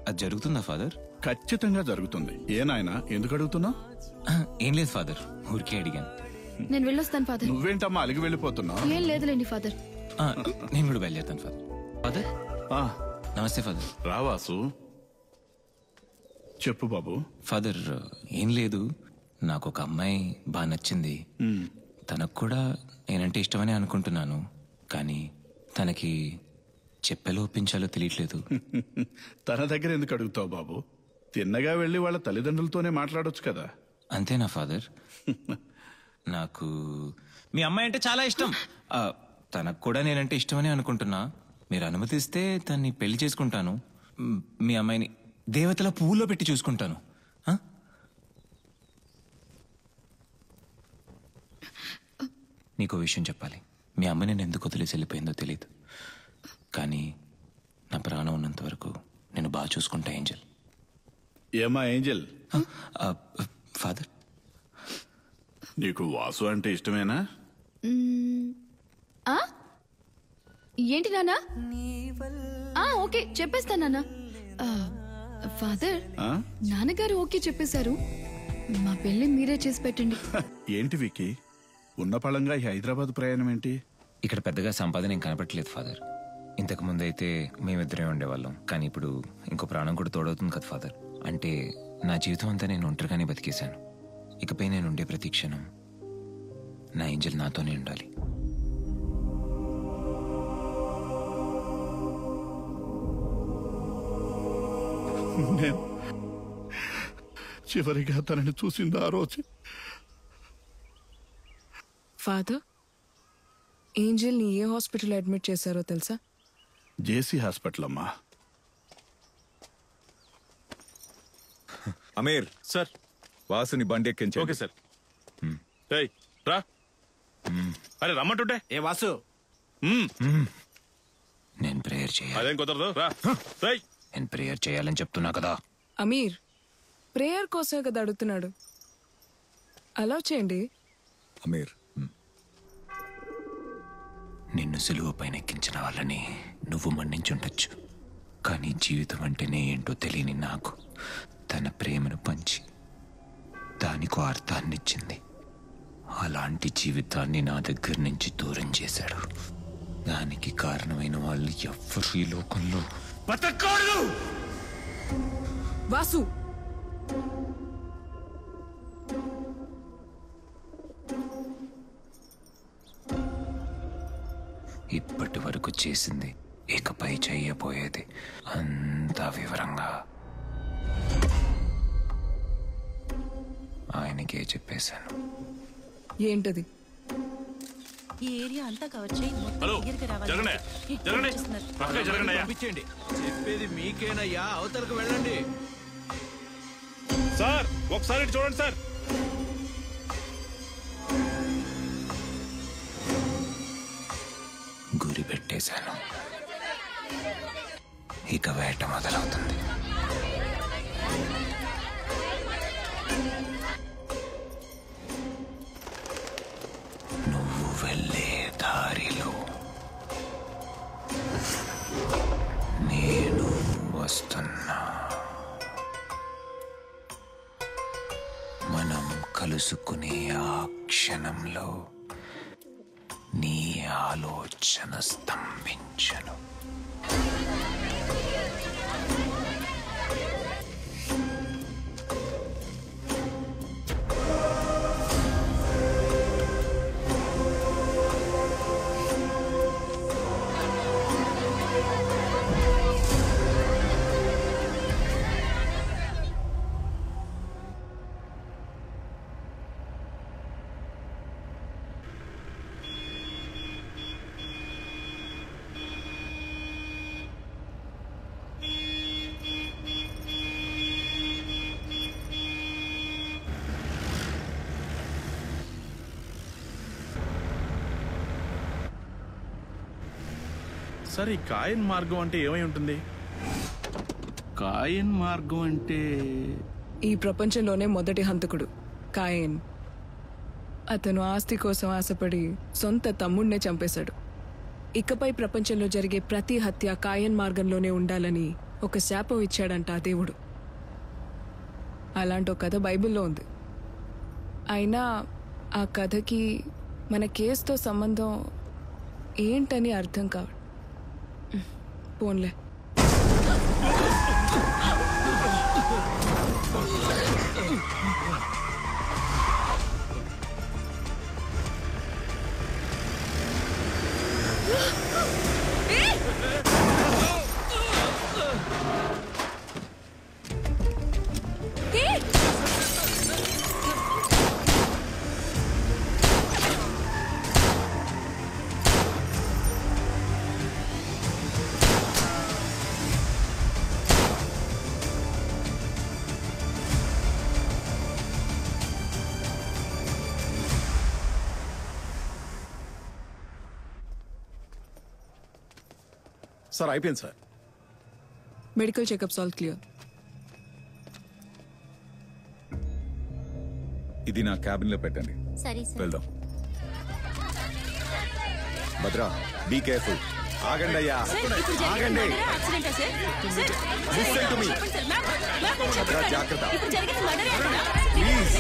అది జరుగుతుందా ఫాదర్? ఖచ్చితంగా జరుగుతుంది. ఏ నాయనా, ఎందుకు అడుగుతున్నావు? ఏం లేదు ఫాదర్, ఊరికే అడిగాను. నేను వెళ్ళొస్తాను ఫాదర్. నువ్వేంటమ్మా అలిగి వెళ్ళిపోతున్నావు? ఏం లేదులేండి ఫాదర్. నేను కూడా బయలుదేరుతాను ఫాదర్. ఫాదర్ నమస్తే ఫాదర్. రావాసు, చెప్పు బాబు. ఫాదర్, ఏం లేదు, నాకు ఒక అమ్మాయి బాగా నచ్చింది. తనకు కూడా నేనంటే ఇష్టమని అనుకుంటున్నాను. కానీ తనకి చెప్పెలో ఒప్పించాలో తెలియట్లేదు. తన దగ్గర ఎందుకు అడుగుతావు బాబు? తిన్నగా వెళ్ళి వాళ్ళ తల్లిదండ్రులతోనే మాట్లాడొచ్చు కదా. అంతేనా ఫాదర్? నాకు మీ అమ్మాయి అంటే చాలా ఇష్టం. తనకు కూడా నేనంటే ఇష్టమని అనుకుంటున్నా. మీరు అనుమతిస్తే తన్ని పెళ్లి చేసుకుంటాను. మీ అమ్మాయిని దేవతల పువ్వులో పెట్టి చూసుకుంటాను. నీకో విషయం చెప్పాలి. మీ అమ్మ నేను ఎందుకు వదిలేసి వెళ్ళిపోయిందో తెలియదు, కానీ నా ప్రాణం ఉన్నంత వరకు నేను బాగా చూసుకుంటా ఏంజెల్. ఏమా ఏంజెల్? ఫాదర్, నీకు వాసు అంటే ఇష్టమేనా? ఏంటి నాన్నా? ఓకే, చెప్పేస్తా నాన్న. ఫాదర్, నాన్నగారు ఓకే చెప్పేశారు. మా పెళ్లి మీరే చేసి పెట్టండి. ఏంటి విక్కీ, ఉన్న పళంగా ఈ హైదరాబాద్ ప్రయాణం ఏంటి? ఇక్కడ పెద్దగా సంపాదన ఏం కనపట్లేదు ఫాదర్. ఇంతకు ముందు అయితే మేమిద్దరే ఉండేవాళ్ళం, కానీ ఇప్పుడు ఇంకో ప్రాణం కూడా తోడవుతుంది కదా ఫాదర్. అంటే నా జీవితం అంతా నేను ఒంటరిగానే బతికేశాను. ఇకపై నేను ఉండే ప్రతి క్షణం నా ఏంజెల్ నాతోనే ఉండాలి. చివరిగా తనని చూసింది ఆ రోజు. ఫాదర్, ఏంజెల్ని ఏ హాస్పిటల్ అడ్మిట్ చేశారో తెలుసా? జేసీ హాస్పిటల్ అమ్మా. అమీర్ సార్, వాసుని బండి ఎక్కించండి. Okay sir. రా. అరే రమ్మంటుంటే ఏ వాసు, నేను ప్రేయర్ చేయాలి. అదేం కుదరదు. రా. నేను ప్రేయర్ చేయాలని చెప్తున్నా కదా. అమీర్ ప్రేయర్ కోసమే కదా అడుగుతున్నాడు, అలౌ చేయండి. అమీర్, నిన్ను సులువ పైన ఎక్కించిన వాళ్ళని నువ్వు మన్నించుండొచ్చు, కానీ జీవితం అంటేనే ఏంటో తెలియని నాకు తన ప్రేమను పంచి దానికో అర్థాన్నిచ్చింది. అలాంటి జీవితాన్ని నా దగ్గర నుంచి దూరం చేశాడు. దానికి కారణమైన వాళ్ళు ఎవ్వరు ఈ లోకంలో బతకూడదు. వాసు, ఇప్పటి వరకు చేసింది, ఇకపై చెయ్యబోయేది అంతా వివరంగా ఆయనకే చెప్పేశాను. ఏంటది? ఈ ఏరియా అంతా కవర్ చేయి. హలో, జరగండి జరగండి, పక్కనే జరగండి అయ్యా. పంపించండి. చెప్పేది మీకేనయ్యా, అవతలకు వెళ్ళండి. సార్ ఒకసారి ఇటు చూడండి సార్. గురి పెట్టేశాను, ఇక వేట మొదలవుతుంది. నువ్వు వెళ్ళే దారిలో నేను వస్తున్నా. మనం కలుసుకునే ఆ క్షణంలో నీ ఆలోచన స్తంభించను. సార్, ఈ కాయన్ మార్గం అంటే ఏమై ఉంటుంది? కాయన్ మార్గం అంటే ఈ ప్రపంచంలోనే మొదటి హంతకుడు కాయన్. అతను ఆస్తి కోసం ఆశపడి సొంత తమ్ముడినే చంపేశాడు. ఇకపై ప్రపంచంలో జరిగే ప్రతి హత్య కాయన్ మార్గంలోనే ఉండాలని ఒక శాపం ఇచ్చాడంట ఆ దేవుడు. అలాంటి ఒక కథ బైబిల్లో ఉంది. అయినా ఆ కథకి మన కేసుతో సంబంధం ఏంటని అర్థం కావడం. పోన్లే. సార్ అయిపోయింది sir. Medical checkups all clear. ఇది నా క్యాబిన్ లో పెట్టండి. సరే సార్. వెళ్దాం. Bhadra, be careful. ఆగండి అయ్యా, ఆగండి. Listen to me. భద్రా, జాగ్రత్త. ప్లీజ్.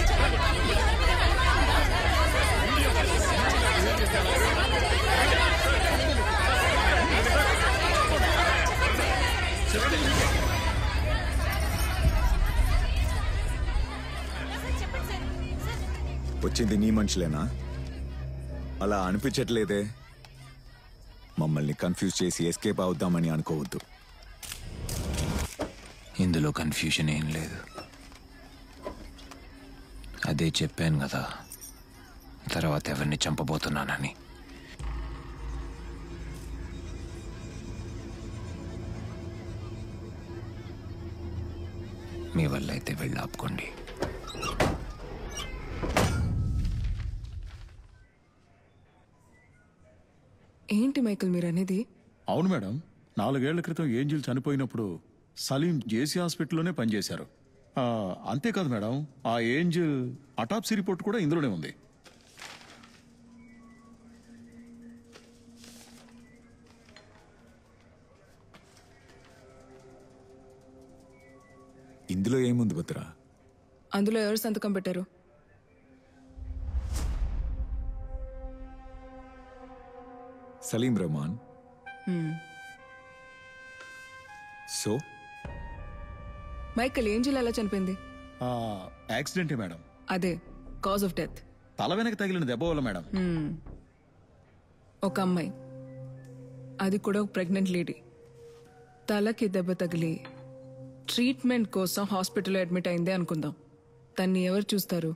వచ్చింది నీ మనుషులేనా? అలా అనిపించట్లేదే. మమ్మల్ని కన్ఫ్యూజ్ చేసి ఎస్కేప్ అవుద్దామని అనుకోవద్దు. ఇందులో కన్ఫ్యూజన్ ఏం లేదు. అదే చెప్పాను కదా, తర్వాత ఎవరిని చంపబోతున్నానని. మీ వల్ల అయితే వెళ్ళి ఆపుకోండి. ఏంటి మైకిల్ మీరు అనేది? అవును మేడం, 4 ఏళ్ల క్రితం ఏంజిల్ చనిపోయినప్పుడు సలీం జేసీ హాస్పిటల్లోనే పనిచేశారు. అంతేకాదు మేడం, ఆ ఏంజిల్ అటాప్సీ రిపోర్ట్ కూడా ఇందులోనే ఉంది. ఇందులో ఏముంది భద్ర? అందులో ఎవరు సంతకం పెట్టారు? Salim Rehman. So Michael Angel ఎలా చనిపోయింది? యాక్సిడెంటే మేడం. అదే కాజ్ ఆఫ్ డెత్. తల వెనక తగిలిన దెబ్బ వల్ల మేడం. ఒక అమ్మాయి, అది కూడా ఒక ప్రెగ్నెంట్ లేడీ, తలకి దెబ్బ తగిలి ట్రీట్మెంట్ కోసం హాస్పిటల్లో అడ్మిట్ అయిందే అనుకుందాం. తన్ని ఎవరు చూస్తారు?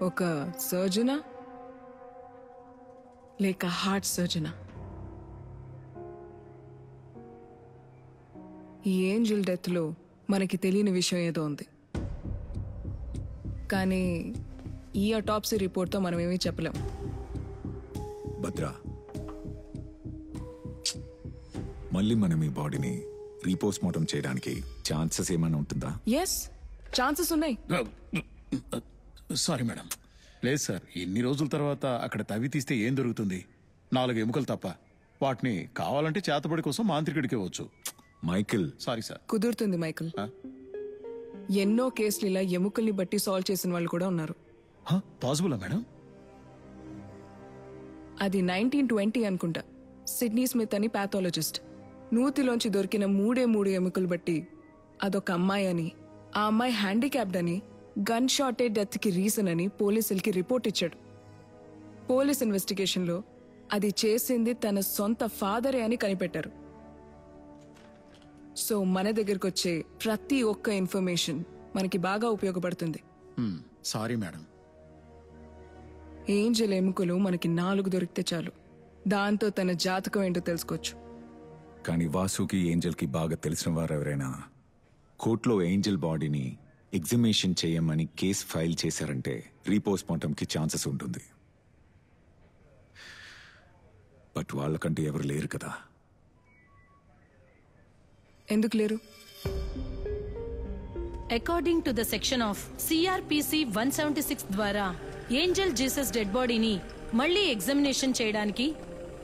ఒక సర్జనా లేక హార్ట్ సర్జనా? ఈ ఏంజిల్ డెత్లో మనకి తెలియని విషయం ఏదో ఉంది, కానీ ఈ అటాప్సీ రిపోర్ట్తో మనం ఏమీ చెప్పలేం. భద్ర, మళ్ళీ మనం ఈ బాడీని రీపోస్ట్ మార్టం చేయడానికి ఛాన్సెస్ ఏమైనా ఉంటుందా? ఎస్, ఛాన్సెస్ ఉన్నాయి. Sorry madam. లేదు సార్, ఇన్ని రోజుల తర్వాత అక్కడ తవ్వి తీస్తే ఏం దొరుకుతుంది? 4 ఎముకలు తప్ప. వాటిని కావాలంటే చేతబడి కోసం మాంత్రికుడికి ఇవ్వచ్చు. మైకిల్. Sorry sir. కుదురుతుంది మైకిల్. ఎన్నో కేసులు ఇలా ఎముకల్ని బట్టి సాల్వ్ చేసిన వాళ్ళు కూడా ఉన్నారు. పాసిబులా మేడం? అది 1920 అనుకుంటా. సిడ్నీ స్మిత్ అని పాథాలజిస్ట్ నూతిలోంచి దొరికిన 3 ఎముకలు బట్టి అదొక అమ్మాయి అని, ఆ అమ్మాయి హ్యాండిక్యాప్డ్ అని, గన్ షాటే డెత్ కి రీజన్ అని పోలీసులకి రిపోర్ట్ ఇచ్చాడు. పోలీస్ ఇన్వెస్టిగేషన్ లో అది చేసింది తన సొంత ఫాదరే అని కనిపెట్టారు. సో మన దగ్గరకు వచ్చే ప్రతి ఒక్క ఇన్ఫర్మేషన్ మనకి బాగా ఉపయోగపడుతుంది. Sorry madam. ఏంజల్ ఎముకలు మనకి 4 దొరికితే చాలు, దాంతో తన జాతకం ఏంటో తెలుసుకోవచ్చు. కానీ వాసుకి ఏంజల్కి బాగా తెలిసిన వారు ఎవరైనా కోర్టులో ఏంజల్ బాడీని ఎగ్జిబిషన్ చేయమని కేసు ఫైల్ చేశారంటే రీపోస్ట్ మార్టంకి ఛాన్సెస్ ఉంటుంది. బట్ వాళ్ళకంటే ఎవరు లేరు కదా. ఎందుకు లేరు? According to the section of CrPC 176 ద్వారా ఏంజల్ జీసస్ డెడ్ బాడీని మళ్లీ ఎగ్జామినేషన్ చేయడానికి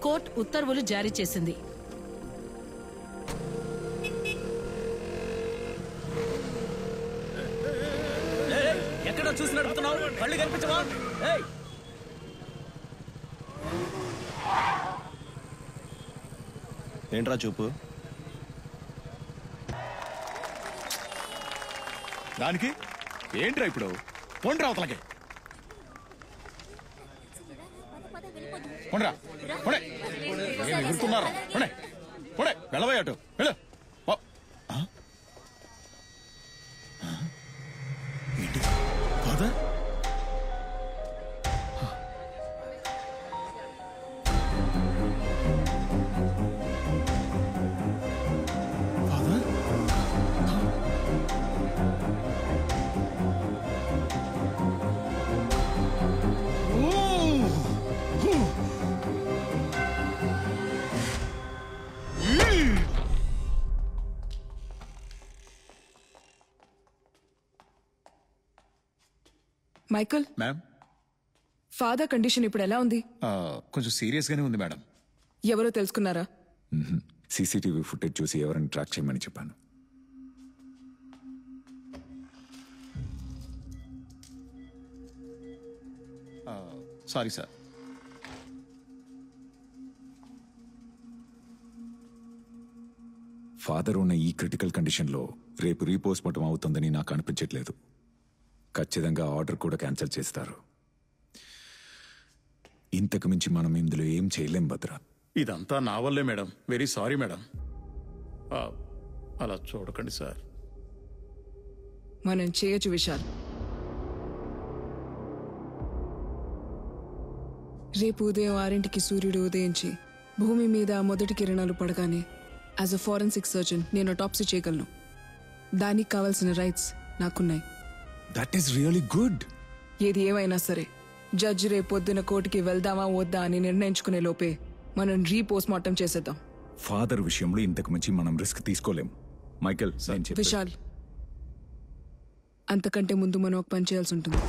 కోర్టు ఉత్తర్వులు జారీ చేసింది. ఎక్కడో చూసి నడుపుతున్నావు, కళ్ళు కనిపించవా? ఏంట్రా చూపు? దానికి ఏంట్రా ఇప్పుడు? పొండ్రా అవతలకి. పొండ్రా, పొడే. ఏం ఎగురుతున్నారా? పొడే, పొడే. వెళ్ళబోయే అటు వెళ్ళు. ఏంటి father? Michael, ma'am, father condition ఇప్పుడు ఎలా ఉంది? కొంచెం సీరియస్ గానే ఉంది మేడం. ఎవరో తెలుసుకున్నారా? సీసీటీవీ ఫుటేజ్ చూసి ఎవరిని ట్రాక్ చేయమని చెప్పాను. Sorry sir. ఫాదర్ ఉన్న ఈ క్రిటికల్ కండిషన్లో రేపు రీపోస్ట్ మార్టం అవుతుందని నాకు అనిపించట్లేదు. ఖచ్చితంగా ఆర్డర్ కూడా క్యాన్సిల్ చేస్తారు. ఇంతకు మించి మనం ఇందులో ఏం చేయలేం భద్ర. ఇదంతా నా వల్లే మేడం. Very sorry madam. అలా చూడకండి సార్. మనం చేయొచ్చు విశాల్. రేపు ఉదయం 6ంటికి సూర్యుడు ఉదయించి భూమి మీద మొదటి కిరణాలు పడగానే యాజ్ అ ఫోరెన్సిక్ సర్జన్ నేను టాప్సీ చేయగలను. దానికి కావాల్సిన రైట్స్ నాకున్నాయి. That is really good. ఏది ఏమైనా సరే జడ్జి రేపు పొద్దున కోర్టుకి వెళ్దామా వద్దా అని నిర్ణయించుకునే లోపే మనం రీపోస్ట్మార్టం చేసేద్దాం. ఫాదర్ విషయంలో ఇంతకు మించి మనం రిస్క్ తీసుకోలేం. మైకేల్, విశాల్, అంతకంటే ముందు మనం ఒక పని చేయాల్సి ఉంటుంది.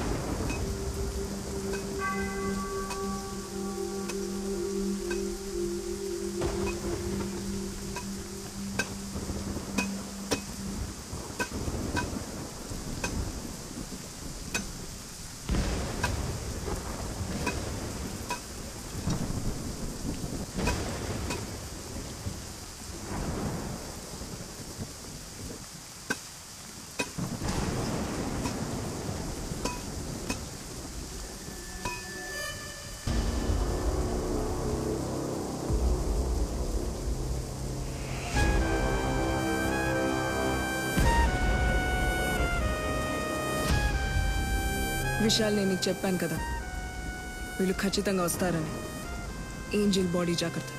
విషయాలు నేను నీకు చెప్పాను కదా, వీళ్ళు ఖచ్చితంగా వస్తారని. ఏంజల్ బాడీ జాగ్రత్త.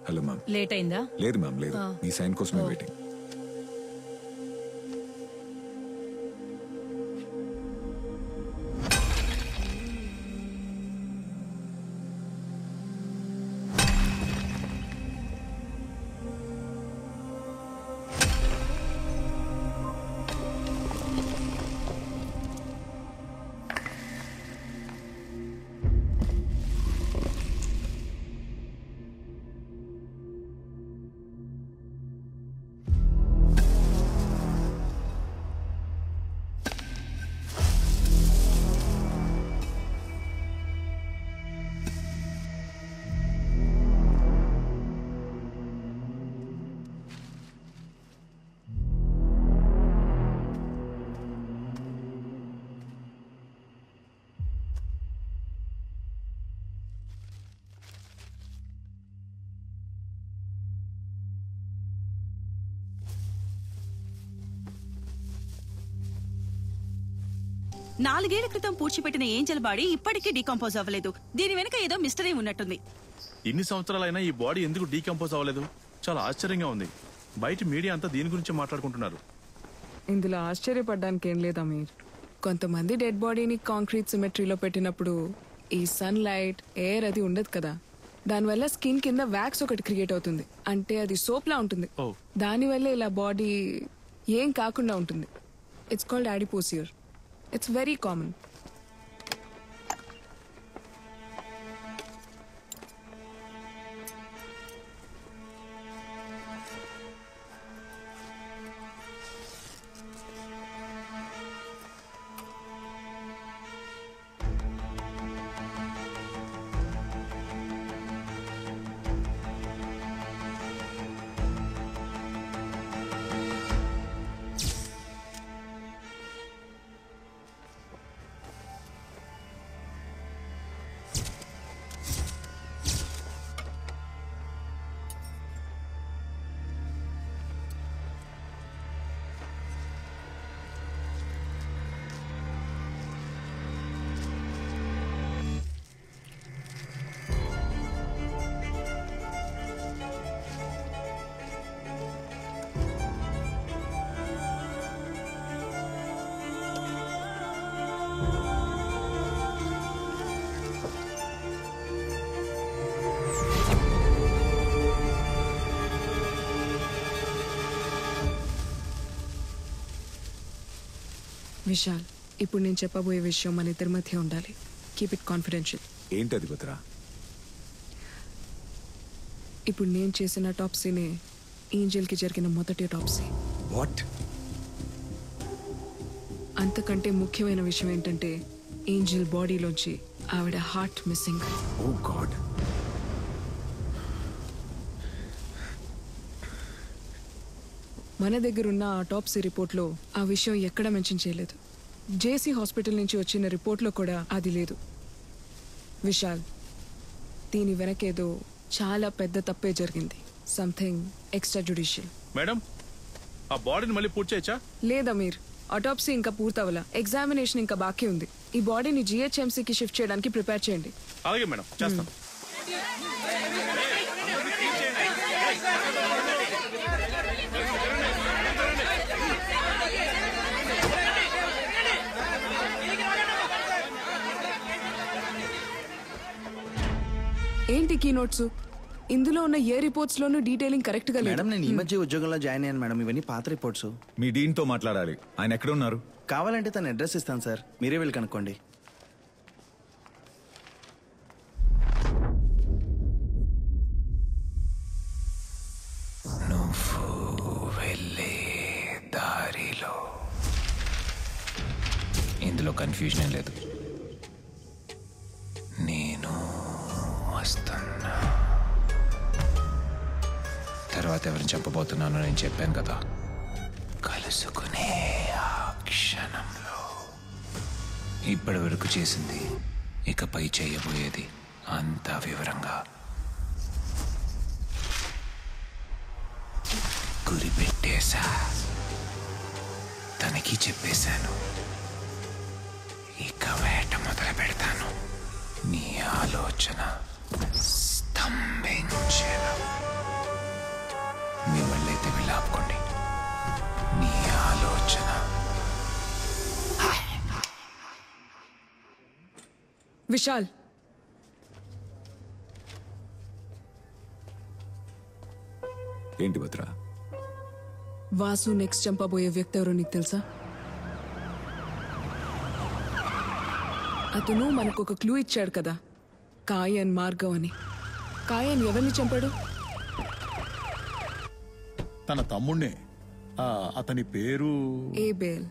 Hello ma'am. లేట్ అయిందా? లేదు మ్యామ్, లేదు. మీ సైన్ కోసమే వెయిటింగ్. నాలుగేళ్ల క్రితం పూడ్చిపెట్టిన ఏంజల్ బాడీ ఇప్పటికీ డీకంపోజ్ అవ్వలేదు. దీని వెనుక ఏదో మిస్టరీ ఉన్నట్టుంది. ఇన్ని సంవత్సరాలైనా ఈ బాడీ ఎందుకు డీకంపోజ్ అవ్వలేదు? చాలా ఆశ్చర్యంగా ఉంది. బయట మీడియా అంతా దీని గురించి మాట్లాడుకుంటున్నారు. ఇందులో ఆశ్చర్యపడ్డానికి ఏం లేదా మీరు? కొంతమంది డెడ్ బాడీని కాంక్రీట్ సిమెట్రీలో పెట్టినప్పుడు ఈ సన్ లైట్, ఎయిర్ అది ఉండదు కదా. దానివల్ల స్కిన్ కింద వ్యాక్స్ ఒకటి క్రియేట్ అవుతుంది. అంటే అది సోప్ లా ఉంటుంది. దానివల్ల ఇలా బాడీ ఏం కాకుండా ఉంటుంది. It's called adipocere. It's very common. Vishal, ఇప్పుడు నేను చెప్పబోయే విషయం మన ఇద్దరి మధ్య ఉండాలి. Keep it confidential. ఏంటది భద్ర? ఇప్పుడు నేను చేసిన టాప్సీనే ఏంజెల్కి జరిగిన మొదటి టాప్సీ. వాట్? అంతకంటే ముఖ్యమైన విషయం ఏంటంటే ఏంజెల్ బాడీలోంచి ఆవిడ హార్ట్ మిస్సింగ్. ఓ గాడ్. మన దగ్గరున్న ఆ టాప్సీ రిపోర్ట్లో ఆ విషయం ఎక్కడ మెన్షన్ చేయలేదు. జేసీ హాస్పిటల్ నుంచి వచ్చిన రిపోర్ట్లో కూడా అది లేదు. విశాల్, దీని వెనకేదో చాలా పెద్ద తప్పే జరిగింది. Something extra judicial. మేడం, ఆ బాడీని మళ్ళీ పూర్తి చేయొచ్చా? లేదా మీరు ఆటోప్సీ ఇంకా పూర్తవలా, ఎగ్జామినేషన్ ఇంకా బాకీ ఉంది. ఈ బాడీని జిహెచ్ఎంసీకి షిఫ్ట్ చేయడానికి ప్రిపేర్ చేయండి. అలాగే మేడం, చేస్తాం. ఏంటి కీ నోట్స్? ఇందులో ఉన్న ఏ రిపోర్ట్స్ లోనూ డీటెయిలింగ్ కరెక్ట్ గా లేదు. మేడం, నేను ఈ మధ్య ఉద్యోగంలో జాయిన్ అయ్యాను మేడం. ఇవన్నీ పాత రిపోర్ట్స్. మీ డీన్తో మాట్లాడాలి. ఆయన ఎక్కడ ఉన్నారు? కావాలంటే తన అడ్రస్ ఇస్తాను సార్, మీరే వెళ్ళి కనుక్కోండి. దారిలో ఇందులో కన్ఫ్యూజన్ లేదు. నేను వస్తున్నా. తర్వాత ఎవరిని చెప్పబోతున్నానో నేను చెప్పాను కదా. కలుసుకునే ఆ క్షణంలో ఇప్పటి వరకు చేసింది, ఇకపై చేయబోయేది అంతా వివరంగా గురి పెట్టేశా. తనకి చెప్పేశాను. ఇక వేట మొదలు పెడతాను. నీ ఆలోచన స్తంభించేలా. మీ వాళ్ళైతే వెళ్ళి ఆపుకోండి. నీ ఆలోచన. విశాల్, ఏంటి భద్ర? వాసు నెక్స్ట్ చంపబోయే వ్యక్తి ఎవరో నీకు తెలుసా? అతను మనకు ఒక క్లూ ఇచ్చాడు కదా, కాయన్ మార్గవ్ అని. కాయన్ ఎవరిని చంపాడు? తన తమ్ముణ్ణే. అతని పేరు ఏబేల్.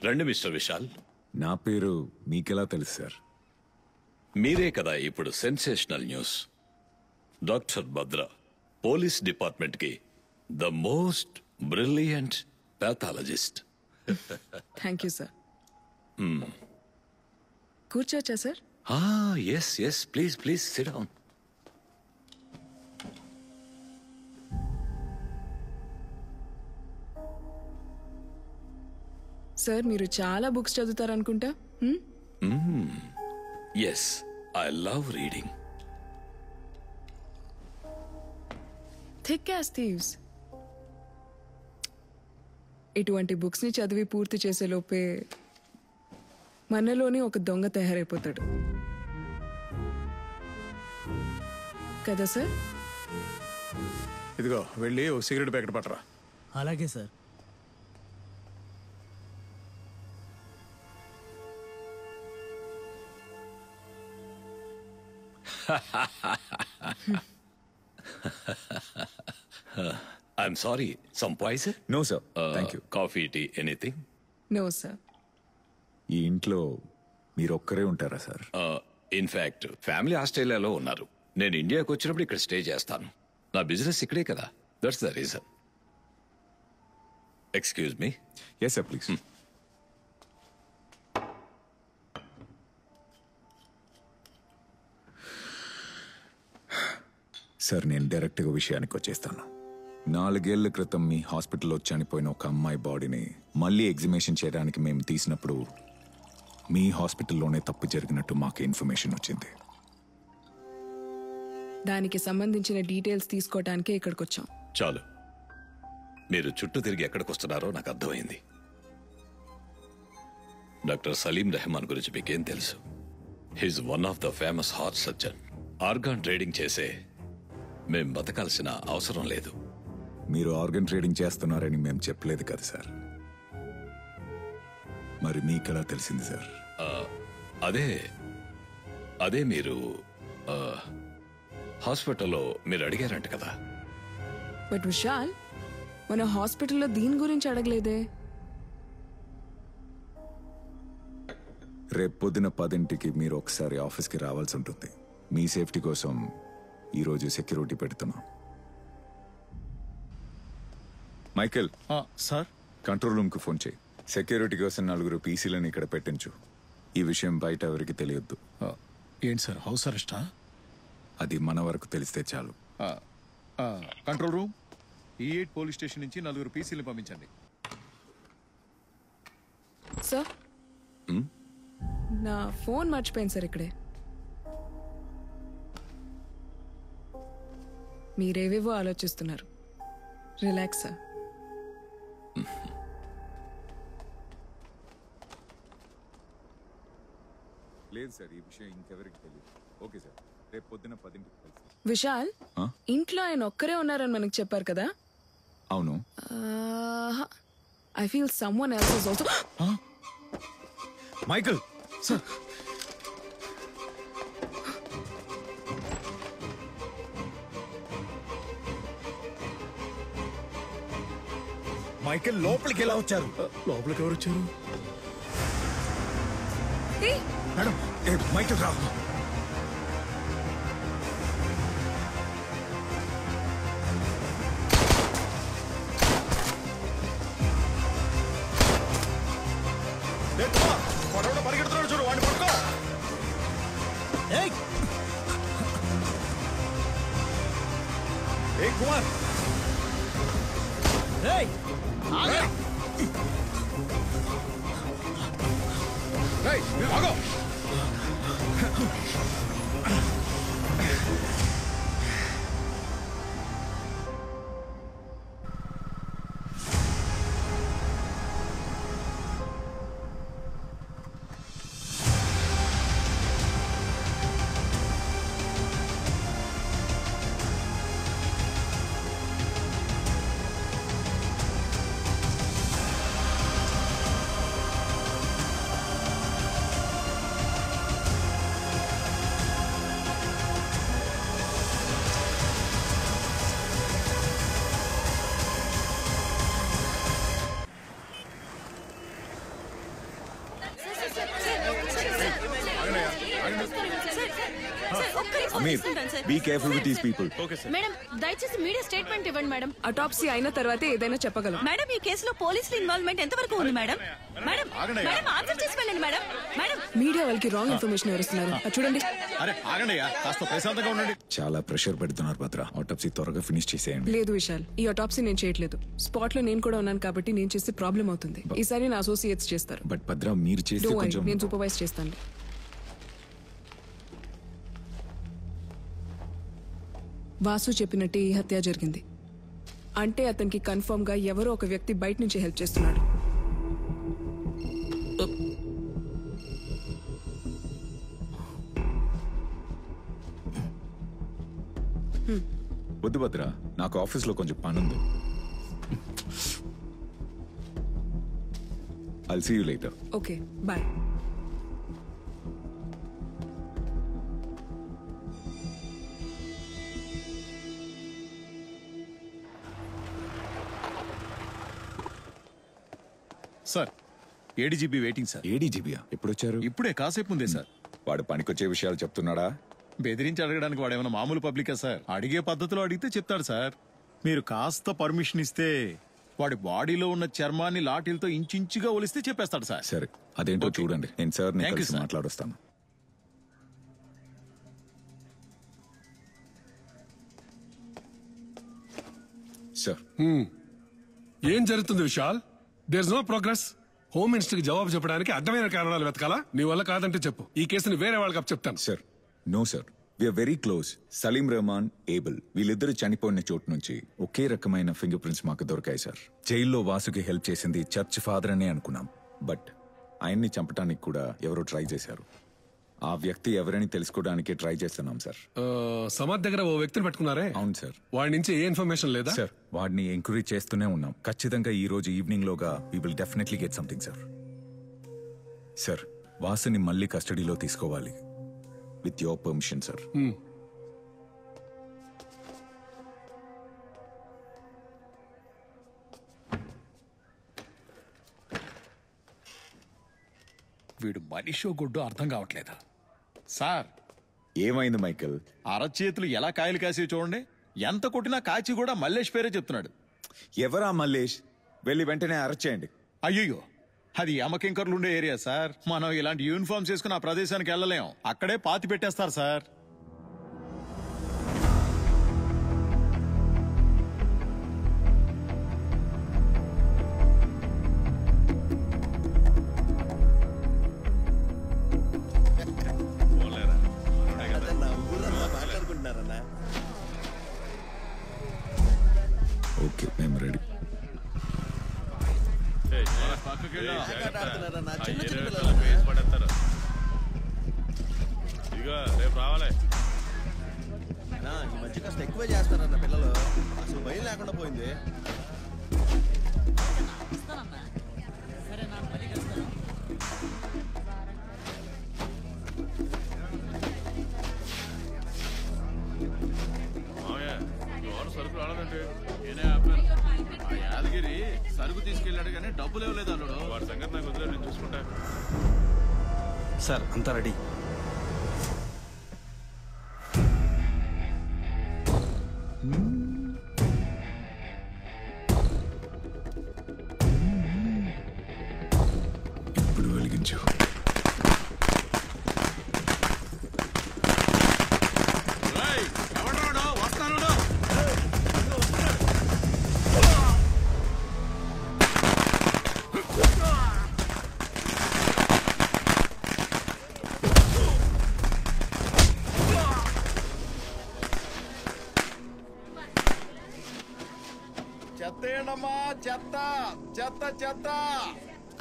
రండి మిస్టర్ విశాల్. నా పేరు మీకెలా తెలుసు సార్? మీరే కదా ఇప్పుడు sensational news. Doctor Bhadra police department కి the most brilliant pathologist. Thank you sir. కూర్చోవచ్చా sir? Yes yes, please please sit down. Sir, మీరు చాలా బుక్స్ చదువుతారనుకుంటా. Yes, I love reading. Thick as thieves. ఇటువంటి బుక్స్ ని చదివి పూర్తి చేసే లోపే మనలోనే ఒక దొంగ తయారైపోతాడు కదా సార్? ఇదిగో వెళ్ళి ఓ సిగరెట్ ప్యాకెట్ పట్టరా. అలాగే sir. I'm sorry, some poison? No, sir. Thank you. Coffee, tea, anything? No sir. ఈ ఇంట్లో మీరొక్కరే ఉంటారా సార్? ఇన్ఫాక్ట్ ఫ్యామిలీ ఆస్ట్రేలియాలో ఉన్నారు. నేను ఇండియాకి వచ్చినప్పుడు ఇక్కడ స్టే చేస్తాను. నా బిజినెస్ ఇక్కడే కదా. That's the reason. Excuse me. Yes sir, please. Sir, నేను డైరెక్ట్గా విషయానికి వచ్చేస్తాను. 4 ఏళ్ల క్రితం మీ హాస్పిటల్లో చనిపోయిన ఒక అమ్మాయి బాడీని మళ్ళీ ఎగ్జిబిషన్ చేయడానికి మేము తీసినప్పుడు మీ హాస్పిటల్లోనే తప్పు జరిగినట్టు మాకు ఇన్ఫర్మేషన్ వచ్చింది. దానికి సంబంధించిన డీటెయిల్స్ తీసుకోవటానికే ఇక్కడికి వచ్చాం. చాలు, మీరు చుట్టూ తిరిగి ఎక్కడికి వస్తున్నారో నాకు అర్థమైంది. డాక్టర్ సలీం రెహమాన్ గురించి మీకేం తెలుసు? He's one of the famous heart surgeon. Organ trading చేసే మేం బతకాల్సిన అవసరం లేదు. మీరు ఆర్గన్ ట్రేడింగ్ చేస్తున్నారని మేము చెప్పలేదు కదా సార్. మరి మీకెలా తెలిసింది సార్? అదే మీరు హాస్పిటల్లో మీరు అడిగారంట కదా. బట్ విశాల్, మన హాస్పిటల్లో దీని గురించి అడగలేదే. రేపు పొద్దున 10ంటికి మీరు ఒకసారి ఆఫీస్కి రావాల్సి ఉంటుంది. మీ సేఫ్టీ కోసం ఈరోజు సెక్యూరిటీ పెడుతున్నాం. మైకేల్ సార్, కంట్రోల్ రూమ్కి ఫోన్ చేయి. సెక్యూరిటీ కోసం 4 పీసీలను ఇక్కడ పెట్టించు. ఈ విషయం బయట ఎవరికి తెలియొద్దు. ఏంటి సార్, హౌస్ అరెస్టా? అది మన వరకు తెలిస్తే చాలు. Control room, E8 police station నుంచి 4 పీసీలను పంపించండి. సార్, నా ఫోన్ మర్చిపోయింది సార్ ఇక్కడే. మీరేవేవో ఆలోచిస్తున్నారు. Relax sir. లేదు సార్, ఈ విషయం ఇంకెవరికి తెలియదు. ఓకే సార్, రేపు పొద్దున 10ంటికి కలిసి. విశాల్, ఇంట్లో ఆయన ఒక్కరే ఉన్నారని మనకు చెప్పారు కదా. అవును. I feel someone else is also. Michael sir, Michael లోపలికి ఎలా వచ్చారు? లోపలికి ఎవరు వచ్చారు? మేడం, మైకేల్ రా. పరిగెడుతున్నాడు చూడు, వాడిని పట్టుకో. ఏ కుమార్, ఆగో. Amir, be careful with these people. Madam, దయచేసి మీడియా స్టేట్మెంట్ ఇవ్వండి మేడం. అటాప్సీ అయిన తర్వాతే ఏదైనా చెప్పగలం. మేడం, ఈ కేసులో పోలీసుల ఇన్వాల్వ్మెంట్ ఎంతవరకు ఉంది మేడం? మేడం, మేడం ఆన్సర్ చేసి వెళ్ళండి మేడం. మేడం, మీడియా వాళ్ళకి రాంగ్ ఇన్ఫర్మేషన్ ఎవరిస్తున్నారు చూడండి. అరే ఆగండి, కాస్త ప్రశాంతంగా ఉండండి. చాలా ప్రెషర్ పెడుతున్నారు భద్ర. ఆటోప్సీ త్వరగా ఫినిష్ చేసేయండి. లేదు విశాల్, ఈ అటాప్సీ నేను చేయట్లేదు. స్పాట్ లో నేను కూడా ఉన్నాను కాబట్టి నేను చేస్తే ప్రాబ్లం అవుతుంది. ఈసారి నా అసోసియేట్స్ చేస్తారు. బట్ భద్ర, మీరు చేస్తే కొంచెం. నేను సూపర్వైజ్ చేస్తాను. వాసు చెప్పినట్టే ఈ హత్య జరిగింది. అంటే అతనికి కన్ఫర్మ్ గా ఎవరో ఒక వ్యక్తి బయట నుంచి హెల్ప్ చేస్తున్నాడు. వద్దు భద్ర, నాకు ఆఫీస్లో కొంచెం పనుంది. I'll see you later. Okay, bye. Sir, ADGP waiting sir. ఏడీజీబీయా? ఎప్పుడు వచ్చారు? ఇప్పుడే, కాసేపు ఉందే సార్. వాడు పనికొచ్చే విషయాలు చెప్తున్నాడా? బెదిరించి అడగడానికి వాడేమైనా మామూలు పబ్లికా సార్? అడిగే పద్ధతిలో అడిగితే చెప్తాడు సార్. మీరు కాస్త పర్మిషన్ ఇస్తే వాడి బాడీలో ఉన్న చర్మాన్ని లాఠీలతో ఇంచుగా ఒలిస్తే చెప్పేస్తాడు సార్. సరే, అదేంటో చూడండి. నేను సార్ Thank you, sir. మాట్లాడొస్తాను. సార్ ఏం జరుగుతుంది Vishal? There is no progress. Home minister కి జవాబు చెప్పడానికి అడ్డమైన కారణాలు వెతకాలా? నీ వల్ల కాదంటే చెప్పు, ఈ కేసుని వేరే వాళ్ళకి చెప్తాను. Sir no sir, we are very close. Salim Rehman, Abel వీళ్ళిద్దరూ చనిపోయిన చోటు నుంచి ఒకే రకమైన ఫింగర్ ప్రింట్స్ మాకు దొరికాయి సార్. జైల్లో వాసుకి హెల్ప్ చేసింది చర్చ్ ఫాదర్ అనే అనుకున్నాం, బట్ ఆయన్ని చంపడానికి కూడా ఎవరో ట్రై చేశారు. ఆ వ్యక్తి ఎవరని తెలుసుకోవడానికి ట్రై చేస్తున్నాం సార్. సమాధ్ దగ్గర ఓ వ్యక్తిని పెట్టుకున్నారే? అవును సార్. వాడి నుంచి ఏ ఇన్ఫర్మేషన్ లేదా? సార్ వాడిని ఎంక్వైరీ చేస్తూనే ఉన్నాం. ఖచ్చితంగా ఈ రోజు ఈవినింగ్ లోగా we will definitely get something sir. Sir వాసుని మళ్ళీ కస్టడీలో తీసుకోవాలి, విత్ యువర్ పర్మిషన్ సార్. వీడు మనిషో గుడ్డో అర్థం కావట్లేదు సార్. ఏమైంది మైకేల్? అరచేతులు ఎలా కాయలు కాసి చూడండి. ఎంత కొట్టినా కాచి కూడా మల్లేష్ పేరే చెప్తున్నాడు. ఎవరా మల్లేష్? వెళ్ళి వెంటనే అరెస్ట్ చేయండి. అయ్యో, అది యమకింకర్లు ఉండే ఏరియా సార్. మనం ఇలాంటి యూనిఫామ్స్ వేసుకుని ఆ ప్రదేశానికి వెళ్ళలేం. అక్కడే పాతి పెట్టేస్తారు సార్. ఓకే, మేము రెడీ. రేపు రావాలి. ఈ మధ్య కాస్త ఎక్కువే చేస్తారన్న పిల్లలు, అసలు భయం లేకుండా పోయింది. సరుకు రాలేదండి. నేనే ఆపాను. ఆ యాదగిరి సరుకు తీసుకెళ్ళాడు కానీ డబ్బులు ఇవ్వలేదు అన్నాడు. వాడి సంగతి నాకు వదిలేదు, నేను చూసుకుంటా. సార్ అంతా రెడీ. ఇప్పుడు వెలిగించు.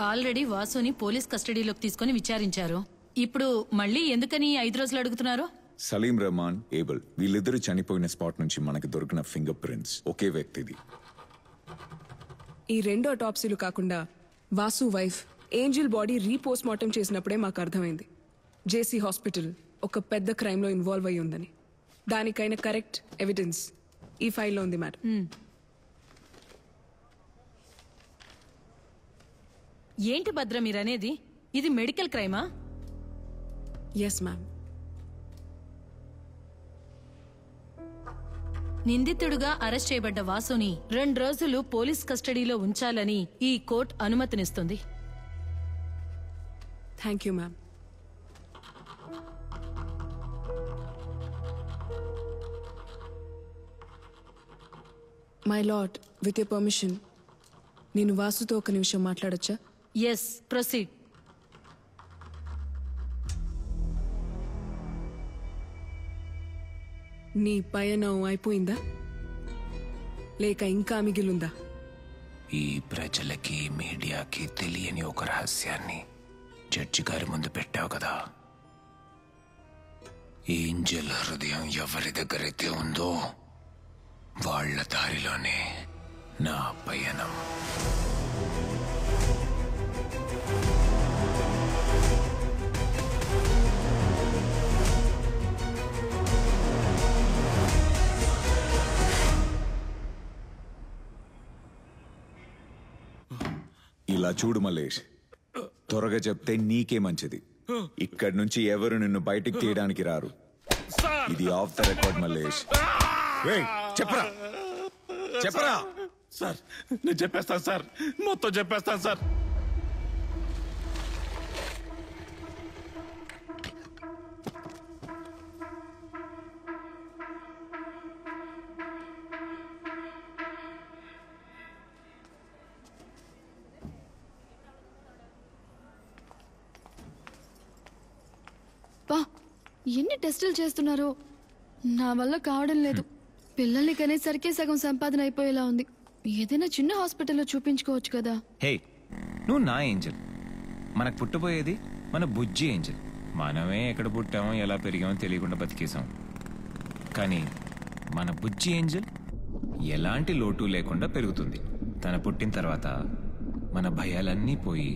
ఆల్రెడీ వాసుని పోలీస్ కస్టడీలోకి తీసుకుని విచారించారు. ఇప్పుడు మళ్ళీ ఎందుకని 5 రోజులు అడుగుతున్నారు? సలీం రెహమాన్, ఏబుల్ వీళ్ళిద్దరూ చనిపోయిన స్పాట్ నుంచి మనకి దొరికిన ఫింగర్ ప్రింట్స్ ఒకే వ్యక్తిది. ఈ 2 అటాప్సీలు కాకుండా Vasu wife Angel body repost mortem చేసినప్పుడే మాకు అర్థమైంది జేసీ హాస్పిటల్ ఒక పెద్ద క్రైమ్ లో ఇన్వాల్వ్ అయి ఉందని. దానికైన కరెక్ట్ ఎవిడెన్స్ ఈ ఫైల్లో ఉంది మేడం. ఏంటి భద్ర మీరనేది? ఇది మెడికల్ క్రైమా? Yes ma'am. నిందితుడుగా అరెస్ట్ చేయబడ్డ వాసుని 2 రోజులు పోలీస్ కస్టడీలో ఉంచాలని ఈ కోర్టు అనుమతినిస్తుంది. Thank you ma'am. My lord, with your permission నేను వాసుతో ఒక నిమిషం మాట్లాడొచ్చా? Yes, proceed. నీ పయనం అయిపోయిందా లేక ఇంకా మిగిలుందా? ఈ ప్రజలకి మీడియాకి తెలియని ఒక రహస్యాన్ని జడ్జి గారి ముందు పెట్టావు కదా. ఏంజెల్ హృదయం ఎవరి దగ్గరైతే ఉందో వాళ్ళ దారిలోనే నా పయనం. ఇలా చూడు మల్లేష్, త్వరగా చెప్తే నీకే మంచిది. ఇక్కడి నుంచి ఎవరు నిన్ను బయటికి తీయడానికి రారు. ఇది ఆఫ్ ద రికార్డ్ మల్లేష్. చెప్పరా చెప్పరా. సార్ నేను చెప్పేస్తాను సార్, మొత్తం చెప్పేస్తాను సార్. ఎన్ని టెస్టులు చేస్తున్నారో నా వల్ల కావడం లేదు. పిల్లల్ని కనేసరికి సగం సంపాదన అయిపోయేలా ఉంది. ఏదైనా చిన్న హాస్పిటల్లో చూపించుకోవచ్చు కదా. హే, నువ్వు నా ఏంజల్. మనకు పుట్టబోయేది మన బుజ్జి ఏంజల్. మనమే ఎక్కడ పుట్టామో ఎలా పెరిగామో తెలియకుండా బతికేసాం. కానీ మన బుజ్జి ఏంజల్ ఎలాంటి లోటు లేకుండా పెరుగుతుంది. తన పుట్టిన తర్వాత మన భయాలన్నీ పోయి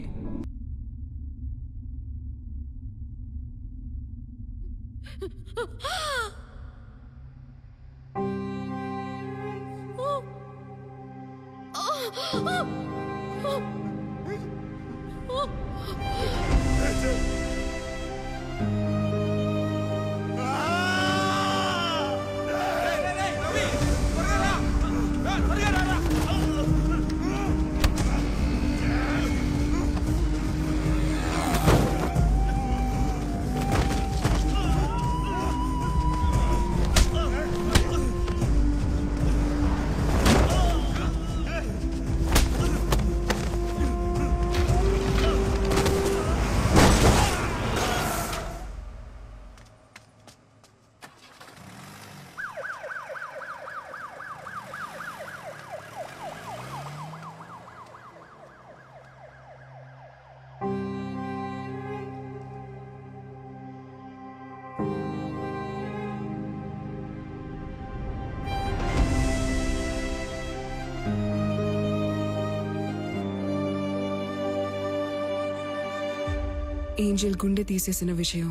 ఏంజల్ గుండె తీసేసిన విషయం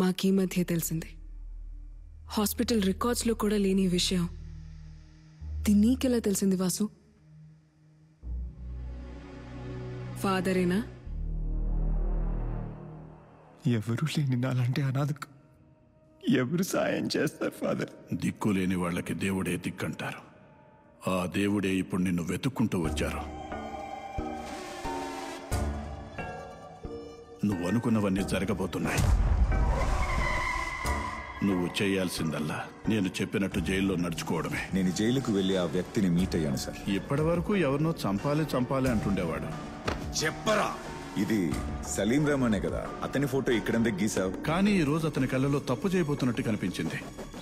మాకీ మధ్య తెలిసింది. హాస్పిటల్ రికార్డ్స్లో కూడా లేని విషయం నీకెలా తెలిసింది వాసు? ఫాదరేనా? ఎవరు లేని నాలంటే అనాథకు ఎవరు సాయం చేస్తారు ఫాదర్? దిక్కు లేని వాళ్ళకి దేవుడే దిక్కంటారు. ఆ దేవుడే ఇప్పుడు నిన్ను వెతుక్కుంటూ వచ్చారు. నువ్వు అనుకున్నవన్నీ జరగబోతున్నాయి. నువ్వు చేయాల్సిందల్లా నేను చెప్పినట్టు జైల్లో నడుచుకోవడమే. నేను జైలుకు వెళ్ళి ఆ వ్యక్తిని మీట్ అయ్యాను సార్. ఇప్పటి వరకు ఎవరినో చంపాలి అంటుండేవాడు. చెప్పరా, ఇది సలీం రెహమానే కదా? అతని ఫోటో ఇక్కడందుకు గీసావు. కానీ ఈ రోజు అతని కళ్ళలో తప్పు చేయబోతున్నట్టు కనిపించింది.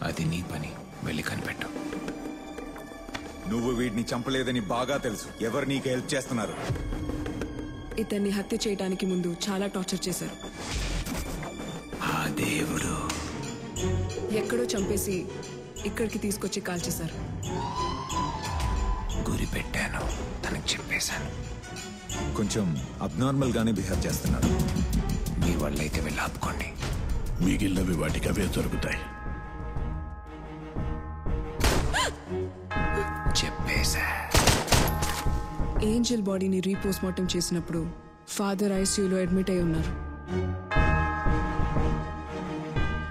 అది నీ పని, వెళ్ళి కనిపెట్టు. నువ్వు వీడిని చంపలేదని బాగా తెలుసు. ఎవరు నీకు హెల్ప్ చేస్తున్నారు? ఇతన్ని హత్య చేయడానికి ముందు చాలా టార్చర్ చేశారు. ఆ దేవుడు ఎక్కడో చంపేసి ఇక్కడికి తీసుకొచ్చి కాల్చేశారు. గురి పెట్టాను, తనకు చెప్పేశాను. కొంచెం అబ్నార్మల్ గానే బిహేవ్ చేస్తున్నాడు. మీ వాళ్ళైతే వెళ్ళి ఆపుకోండి. మిగిలినవి వాటికి అవే జరుగుతాయి. చెప్పేశా. ఏంజల్ బాడీని రీపోస్ట్మార్టం చేసినప్పుడు ఫాదర్ ఐసీయూలో అడ్మిట్ అయి ఉన్నారు.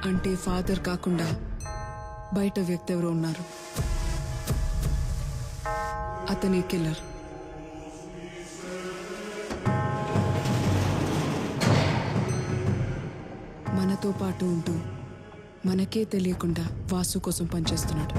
అంటే ఫాదర్ కాకుండా బయట వ్యక్తి ఎవరో ఉన్నారు. అతని కిల్లర్. మనతో పాటు ఉంటూ మనకే తెలియకుండా వాసు కోసం పనిచేస్తున్నాడు.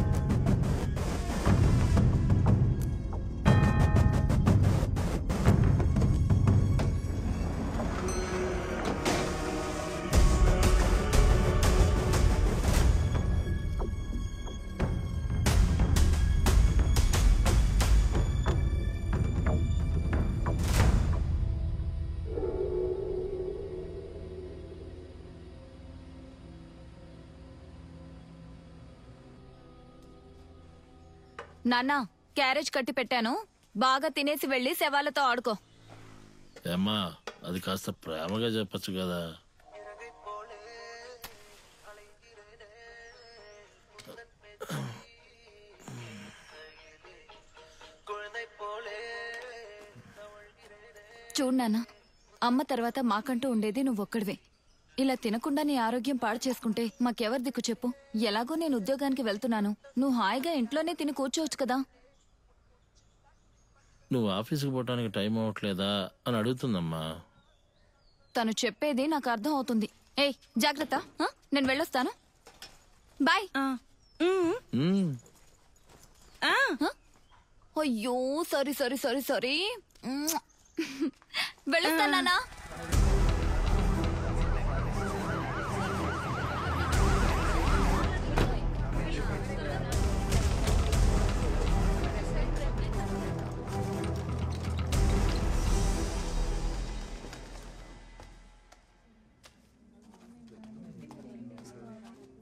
నాన్న, క్యారేజ్ కట్టి పెట్టాను, బాగా తినేసి వెళ్ళి శవాలతో ఆడుకో. ఏమ్మా, అది కాస్త ప్రేమగా చెప్పచ్చు కదా. చూడు నాన్న, అమ్మ తర్వాత మాకంటూ ఉండేది నువ్వొక్కడివే. ఇలా తినకుండా నీ ఆరోగ్యం పాడు చేసుకుంటే మాకెవరి దిక్కు చెప్పు? ఎలాగో నేను ఉద్యోగానికి వెళ్తున్నాను, నువ్వు హాయిగా ఇంట్లోనే తిని కూర్చోవచ్చు కదా. నువ్వు ఆఫీస్కి పోవటానికి టైం అవ్వట్లేదా అని అడుగుతుందమ్మా. తను చెప్పేది నాకు అర్థం అవుతుంది. ఏయ్ జాగ్రత్త, నేను వెళ్ళొస్తాను. బాయ్. అయ్యో సారీ సారీ సారీ సారీ. వెళ్ళొస్తానా?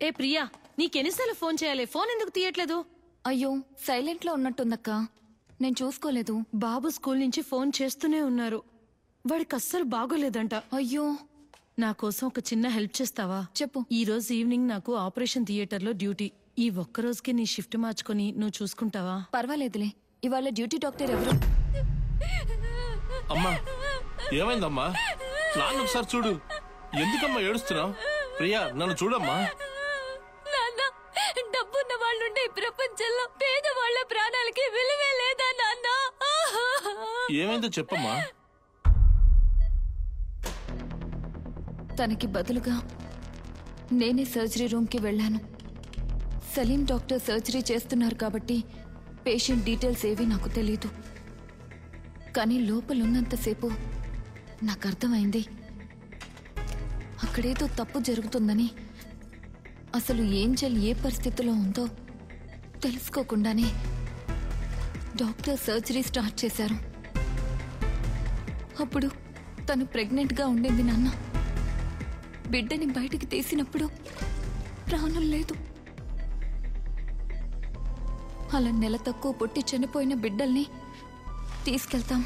ఏ ప్రియా, నీకెన్నిసార్లు ఫోన్ చేయాలి? ఫోన్ ఎందుకు తీయట్లేదు? అయ్యో, సైలెంట్ లో ఉన్నట్టుందక్క, నేను చూసుకోలేదు. బాబు స్కూల్ నుంచి ఫోన్ చేస్తూనే ఉన్నారు. వాడికి అస్సలు బాగోలేదంట. అయ్యో, నా కోసం ఒక చిన్న హెల్ప్ చేస్తావా? చెప్పు. ఈ రోజు ఈవినింగ్ నాకు ఆపరేషన్ థియేటర్ లో డ్యూటీ. ఈ ఒక్క రోజుకి నీ షిఫ్ట్ మార్చుకొని నువ్వు చూసుకుంటావా? పర్వాలేదులే. ఇవాళ డ్యూటీ డాక్టర్ ఎవరు? అమ్మా, ఏమైందమ్మా? నాన్న ఒకసారి చూడు. ఎందుకమ్మా ఏడుస్తున్నావు? ప్రియా, నన్ను చూడమ్మా. డబ్బున్న వాళ్ళుండే ఈ ప్రపంచంలో పేదవాళ్ల ప్రాణాలకి విలువే లేదా నాన్న? ఏమైందో చెప్పమ్మా. తనకి బదులుగా నేనే సర్జరీ రూమ్ కి వెళ్ళాను. సలీం డాక్టర్ సర్జరీ చేస్తున్నారు కాబట్టి పేషెంట్ డీటెయిల్స్ ఏవి నాకు తెలీదు. కానీ లోపలున్నంతసేపు నాకు అర్థమైంది, అక్కడేదో తప్పు జరుగుతుందని. అసలు ఏంజెల్ ఏ పరిస్థితిలో ఉందో తెలుసుకోకుండానే డాక్టర్ సర్జరీ స్టార్ట్ చేశారు. అప్పుడు తను ప్రెగ్నెంట్గా ఉండింది నాన్న. బిడ్డని బయటికి తీసినప్పుడు ప్రాణం లేదు. అలా నెల తక్కువ పుట్టి చనిపోయిన బిడ్డల్ని తీసుకెళ్తాం.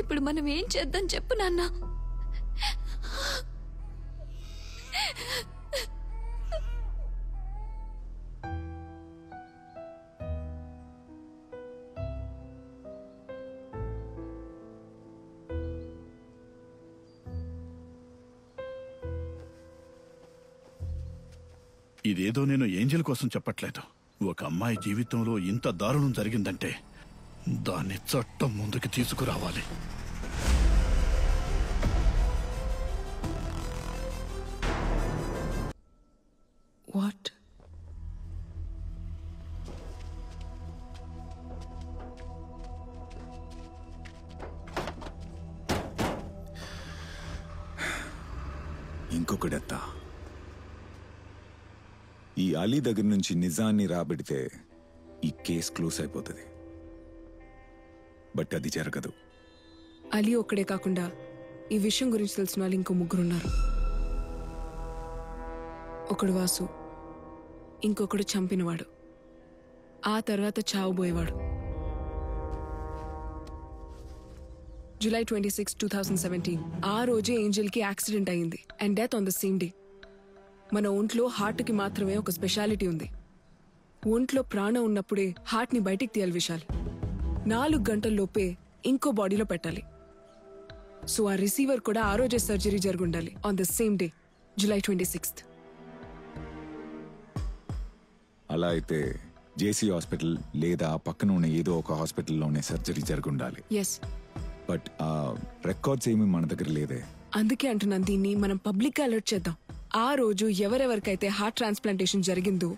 ఇప్పుడు మనం ఏం చేద్దాం చెప్పు నాన్న. ఇదేదో నేను ఏంజెల్ కోసం చెప్పట్లేదు. ఒక అమ్మాయి జీవితంలో ఇంత దారుణం జరిగిందంటే దాన్ని చట్టం ముందుకు తీసుకురావాలి. వాట్? ఇంకొకడెత్తా. ఈ అలీ దగ్గర నుంచి నిజాన్ని రాబడితే ఈ కేస్ క్లోజ్ అయిపోతుంది. బట్ అది జరగదు. అలీ ఒక్కడే కాకుండా ఈ విషయం గురించి తెలిసిన వాళ్ళు ఇంకో ముగ్గురున్నారు. ఒకడు వాసు, ఇంకొకడు చంపినవాడు, ఆ తర్వాత చావబోయేవాడు. జూలై 26, 2017 ఆ రోజే ఏంజెల్ కి యాక్సిడెంట్ అయింది and death on the same day. మన ఒంట్లో హార్ట్కి మాత్రమే ఒక స్పెషాలిటీ ఉంది. ఒంట్లో ప్రాణం ఉన్నప్పుడే హార్ట్ని బయటికి తీయాలి విశాల్. 4 గంటల్లోపే ఇంకో బాడీలో పెట్టాలి. సో ఆ రిసీవర్ కూడా ఆ రోజే సర్జరీ జరుగుండాలి on the same day, July 26. అలా అయితే జేసీ హాస్పిటల్ లేదా పక్కన ఉన్న ఏదో ఒక హాస్పిటల్లోనే సర్జరీ జరుగుండాలి. ఎస్, బట్ ఆ రికార్డ్స్ ఏమీ మన దగ్గర లేదే. అందుకే అంటున్నాను, దీన్ని మనం పబ్లిక్ గా అలర్ట్ చేద్దాం. ఆ రోజు ఎవరెవరికైతే హార్ట్ ట్రాన్స్ప్లాంటేషన్ జరిగిందో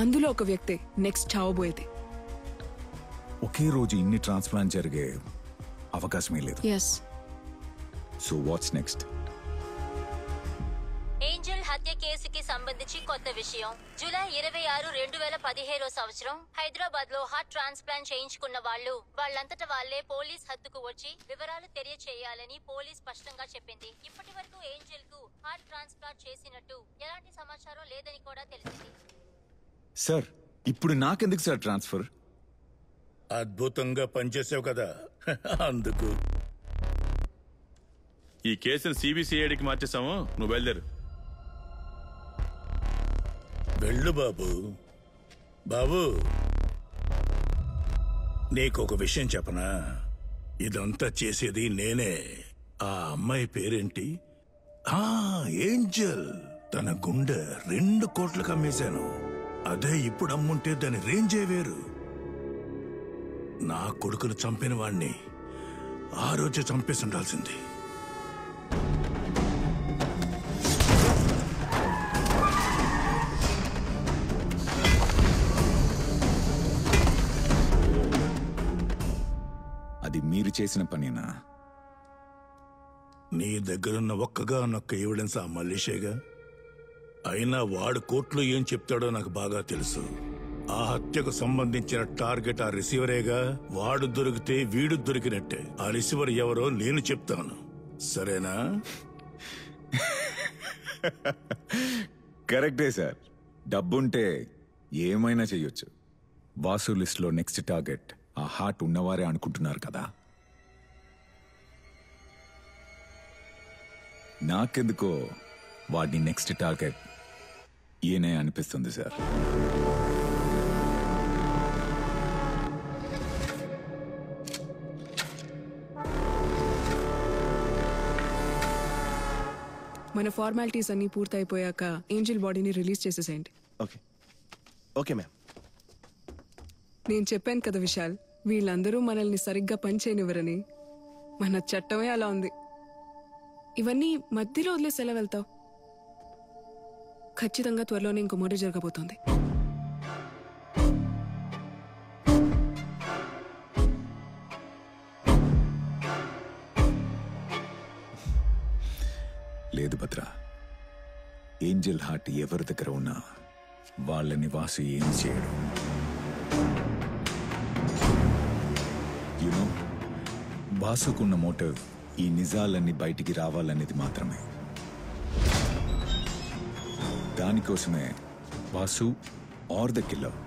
అందులో ఒక వ్యక్తి నెక్స్ట్ చావబోయేది. ఒకే రోజు ఇన్ని ట్రాన్స్ప్లాంట్ జరిగే అవకాశమే లేదు. Yes. So what's next? Angel హత్య కేసుకి సంబంధించి కొత్త విషయం. జూలై 26, 2017 సంవత్సరం హైదరాబాద్ లో హార్ట్ ట్రాన్స్ప్లాంట్ చేయించుకున్న వాళ్ళు వాళ్ళంతట వాళ్లే పోలీస్ హద్దుకు వచ్చి వివరాలు తెలియచేయాలని పోలీస్ స్పష్టంగా చెప్పింది. ఇప్పటి వరకు ఏంజెల్ కు హార్ట్ ట్రాన్స్ప్లాంట్ చేసినట్టు ఎలాంటి సమాచారం లేదని కూడా తెలిసింది. సార్, ఇప్పుడు నాకెందుకు సార్ ట్రాన్స్ఫర్? అద్భుతంగా పనిచేసావు కదా, అందుకు. ఈ కేసును సిబిసిఐడికి మార్చేసాము. నువ్వు బయలుదేరు. వెళ్ళు బాబు. బాబు, నీకొక విషయం చెప్పనా? ఇదంతా చేసేది నేనే. ఆ అమ్మాయి పేరేంటి? ఏంజెల్. తన గుండె 2 కోట్లకు అమ్మేశాను. అదే ఇప్పుడు అమ్ముంటే దాని రేంజే వేరు. నా కొడుకును చంపిన వాణ్ణి ఆ రోజే చంపేసి ఉండాల్సింది. అది మీరు చేసిన పనేనా? నీ దగ్గరున్న ఒక్క ఎవిడెన్స్ ఆ మల్లేషేగా. అయినా వాడు కోర్టులో ఏం చెప్తాడో నాకు బాగా తెలుసు. ఆ హత్యకు సంబంధించిన టార్గెట్ ఆ రిసీవరేగా. వాడు దొరికితే వీడు దొరికినట్టే. ఆ రిసీవర్ ఎవరో నేను చెప్తాను, సరేనా? కరెక్టే సార్. డబ్బుంటే ఏమైనా చెయ్యొచ్చు. వాసు లిస్ట్ లో నెక్స్ట్ టార్గెట్ ఆ హార్ట్ ఉన్నవారే అనుకుంటున్నారు కదా. నాకెందుకో వాడిని నెక్స్ట్ టార్గెట్ ఈయనే అనిపిస్తుంది సార్. మన ఫార్మాలిటీస్ అన్ని పూర్తయిపోయాక ఏంజల్ బాడీని రిలీజ్ చేసేసేయండి. Okay ma'am. నేను చెప్పాను కదా విశాల్, వీళ్ళందరూ మనల్ని సరిగ్గా పనిచేయనివ్వరని. మన చట్టమే అలా ఉంది. ఇవన్నీ మధ్యలో వదిలేసి ఎలా వెళ్తావు? ఖచ్చితంగా త్వరలోనే ఇంకో మర్డర్ జరగబోతోంది. లేదు భద్ర, ఏంజల్ హార్ట్ ఎవరి దగ్గర ఉన్నా వాళ్ళని వాసు ఏం చేయడు. యునో, వాసుకున్న మోటివ్ ఈ నిజాలన్నీ బయటికి రావాలనేది మాత్రమే. దానికోసమే వాసు ఆర్ ద కిల్లర్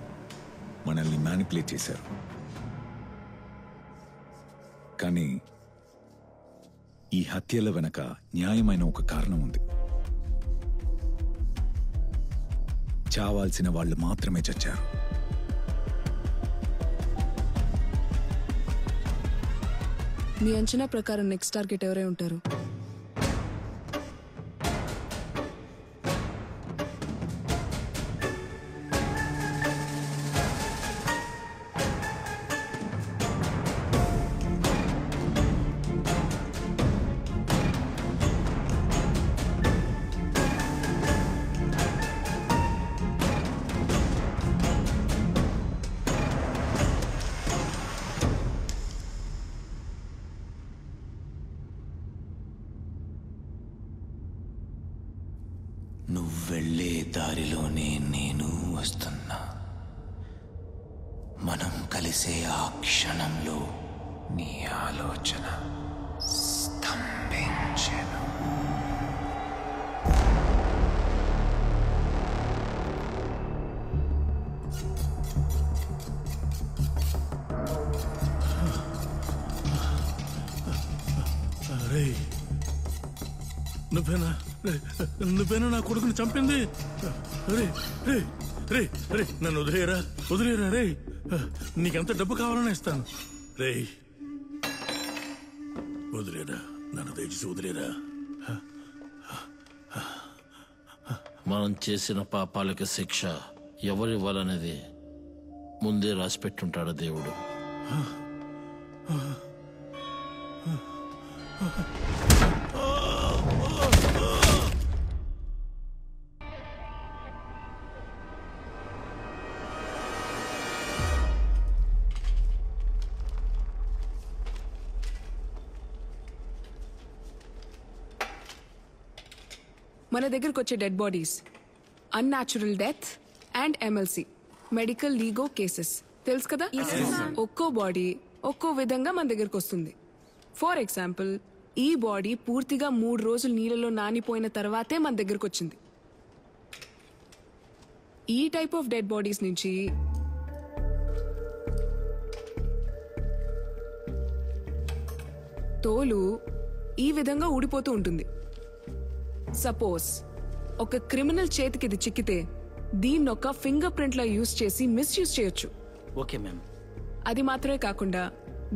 మనల్ని మ్యానిపులేట్ చేశారు. కానీ ఈ హత్యల వెనక న్యాయమైన ఒక కారణం ఉంది. చావాల్సిన వాళ్ళు మాత్రమే చచ్చారు. మీ అంచనా ప్రకారం నెక్స్ట్ టార్గెట్ ఎవరై ఉంటారు? నువ్వెళ్ళే దారిలోనే నేను వస్తున్నా. మనం కలిసే ఆ క్షణంలో నీ ఆలోచన స్తంభించెను. నువ్వేనా నా కొడుకుని చంపింది? రే రే రే రే నన్ను వదిలేరా, వదిలేరా రే. నీకెంత డబ్బు కావాలని ఇస్తాను. రే వదిలేరా, నన్ను దయచేసి వదిలేరా. మనం చేసిన పాపాలకి శిక్ష ఎవరివ్వాలనేది ముందే రాసి పెట్టుంటాడు దేవుడు. మన దగ్గరకు వచ్చే dead bodies unnatural death and MLC medical legal cases తెలుసు కదా. ఒక్కో బాడీ ఒక్కో విధంగా మన దగ్గరకు వస్తుంది. ఫర్ ఎగ్జాంపుల్, ఈ బాడీ పూర్తిగా 3 రోజులు నీళ్ళలో నానిపోయిన తర్వాతే మన దగ్గరకు వచ్చింది. ఈ టైప్ ఆఫ్ డెడ్ బాడీస్ నుంచి తోలు ఈ విధంగా ఊడిపోతూ ఉంటుంది. సపోజ్ ఒక క్రిమినల్ చేతికి ఇది చిక్కితే దీన్ని ఒక ఫింగర్ ప్రింట్ లా యూజ్ చేసి మిస్యూజ్ చేయొచ్చు. Okay ma'am. అది మాత్రమే కాకుండా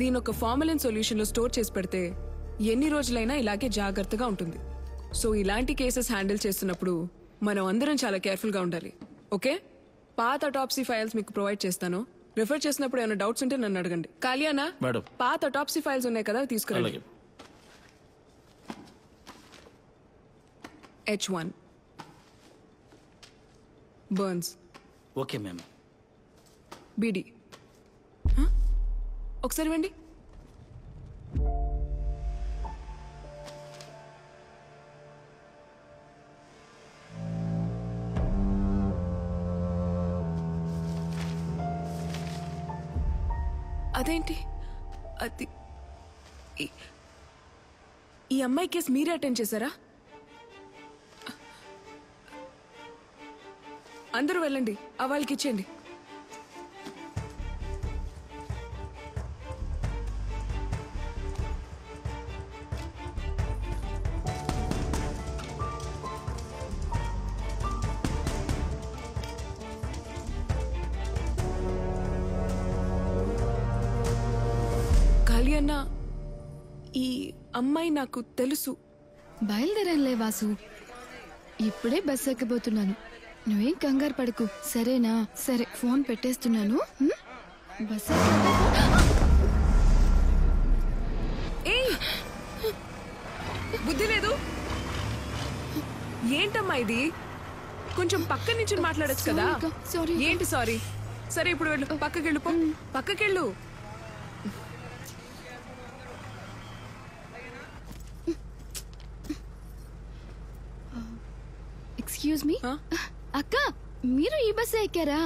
దీని ఒక ఫార్మలిన్ సొల్యూషన్ లో స్టోర్ చేసి పెడితే ఎన్ని రోజులైనా ఇలాగే జాగ్రత్తగా ఉంటుంది. సో ఇలాంటి కేసెస్ హ్యాండిల్ చేస్తున్నప్పుడు మనం అందరం చాలా కేర్ఫుల్ గా ఉండాలి. ఓకే, పాత అటాప్సీ ఫైల్స్ మీకు ప్రొవైడ్ చేస్తాను. రిఫర్ చేసినప్పుడు ఏమైనా డౌట్స్ ఉంటే నన్ను అడగండి. కాలియానా మేడం. పాత టాప్సీ ఫైల్స్ ఉన్నాయి కదా తీసుకురండి. అలాగే. H1 burns. Okay ma'am. BD ఒకసారి వెండి. అదేంటి అది ఈ అమ్మాయి కేసు మీరే అటెండ్ చేశారా? అందరూ వెళ్ళండి, ఆ వాళ్ళకి ఇచ్చేయండి. కాళీ అన్న, ఈ అమ్మాయి నాకు తెలుసు. బయలుదేరానులే వాసు, ఇప్పుడే బస్ ఎక్కబోతున్నాను. నువ్వేం కంగారు పడకు సరేనా? సరే ఫోన్ పెట్టేస్తున్నాను. బస్ ఏయ్, బుద్ధి లేదు ఏంటమ్మా ఇది? కొంచెం పక్క నుంచి మాట్లాడొచ్చు కదా. ఏంటి సారీ? సరే ఇప్పుడు వెళ్ళు, పక్కకెళ్ళు, పక్కకెళ్ళు. ఎక్స్క్యూజ్ మీ అక్క, మీరు ఈ బస్సు ఎక్కారా?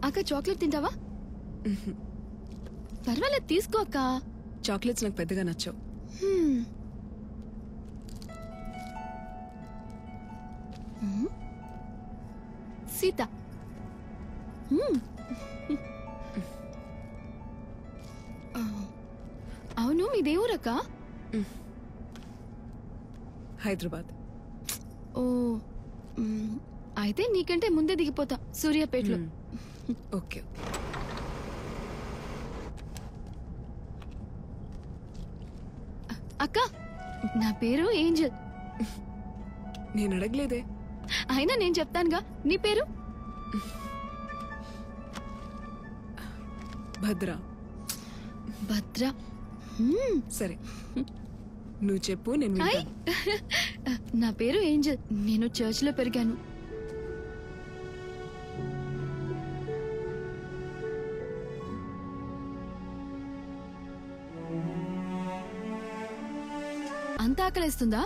అక్క చాక్లెట్ తింటావా? పర్వాలేదు తీసుకో అక్క. చాక్లెట్స్ నాకు పెద్దగా నచ్చవు. సీత, అవును మీ దేవురక్క? హైదరాబాద్. ఓ, అయితే నీకంటే ముందే దిగిపోతా సూర్యాపేటలో. ఓకే. అక్క, నా పేరు ఏంజల్. నేను అడగలేదే. అయినా నేను చెప్తానుగా. నీ పేరు? భద్ర. భద్ర. సరే నువ్వు చెప్పు, నేను వింటాను. నా పేరు ఏంజల్. నేను చర్చ్ లో పెరిగాను. అంత ఆకలేస్తుందా?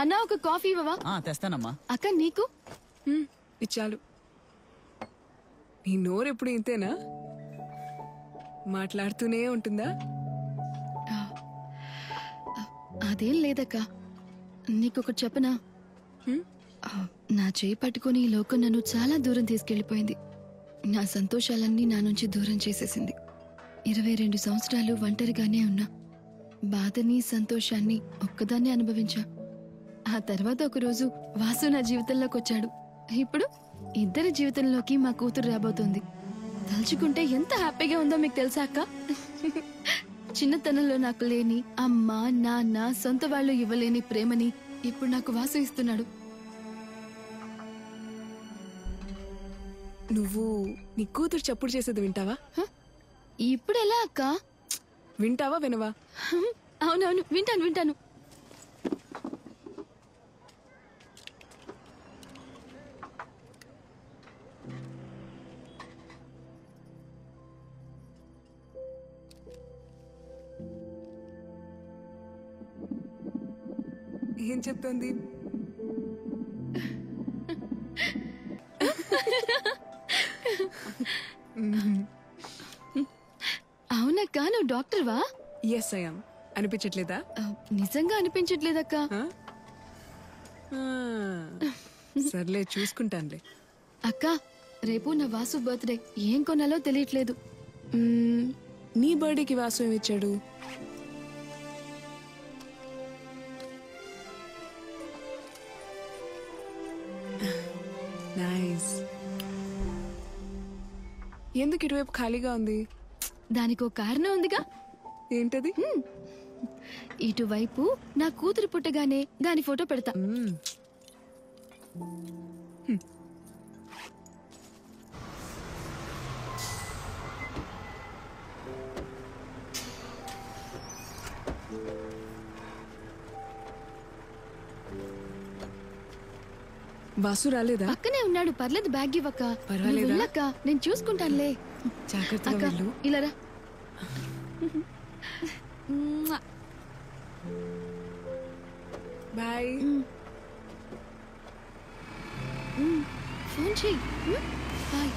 అన్నా ఒక కాఫీ ఇవ్వవా? తెస్తానమ్మా. అక్క నీకు? ఇచ్చాలు. నీ నోరు ఎప్పుడు ఇంతేనా? మాట్లాడుతూనే ఉంటుందా? అదేం లేదక్క. నీకొకటి చెప్పనా? నా చేయి పట్టుకుని ఈ లోకం నన్ను చాలా దూరం తీసుకెళ్లిపోయింది. నా సంతోషాలన్నీ నా నుంచి దూరం చేసేసింది. 22 సంవత్సరాలు ఒంటరిగానే ఉన్నా. బాధని సంతోషాన్ని ఒక్కదాన్ని అనుభవించా. ఆ తర్వాత ఒకరోజు వాసు నా జీవితంలోకి వచ్చాడు. ఇప్పుడు ఇద్దరి జీవితంలోకి మా కూతురు రాబోతుంది. తలుచుకుంటే ఎంత హ్యాపీగా ఉందో మీకు తెలుసా అక్క? చిన్నతనంలో నాకు లేని అమ్మ నాన్న సొంత వాళ్ళు ఇవ్వలేని ప్రేమని ఇప్పుడు నాకు వాసు ఇస్తున్నాడు. నువ్వు నీ కూతురు చప్పుడు చేసేది వింటావా? ఇప్పుడు ఎలా అక్క? వింటావా వినవా? అవునవును వింటాను వింటాను. ఏం చెప్తోంది? అవునక్క, నువ్వు డాక్టర్వా? Yes I am. అనిపించట్లేదా? నిజంగా అనిపించట్లేదక్క. సర్లే చూసుకుంటానులే. అక్క, రేపు నా వాసు బర్త్డే. ఏం కొనాలో తెలియట్లేదు. నీ బర్త్డేకి వాసు ఏమిచ్చాడు? నైస్. ఎందుకు ఇటువైపు ఖాళీగా ఉంది? దానికో కారణం ఉందిగా. ఏంటది? ఇటువైపు నా కూతురు పుట్టగానే దాని ఫోటో పెడతా. వాసు రాలేదా? పక్కనే ఉన్నాడు, పర్లేదు, బ్యాగ్ ఇవ్వక్క. పర్వాలేదా? వెళ్ళక్క, నేను చూసుకుంటానులే. జాగ్రత్తగా వెళ్ళు. ఇలా రా. బాయ్. ఫోన్ చెయ్యి. బాయ్.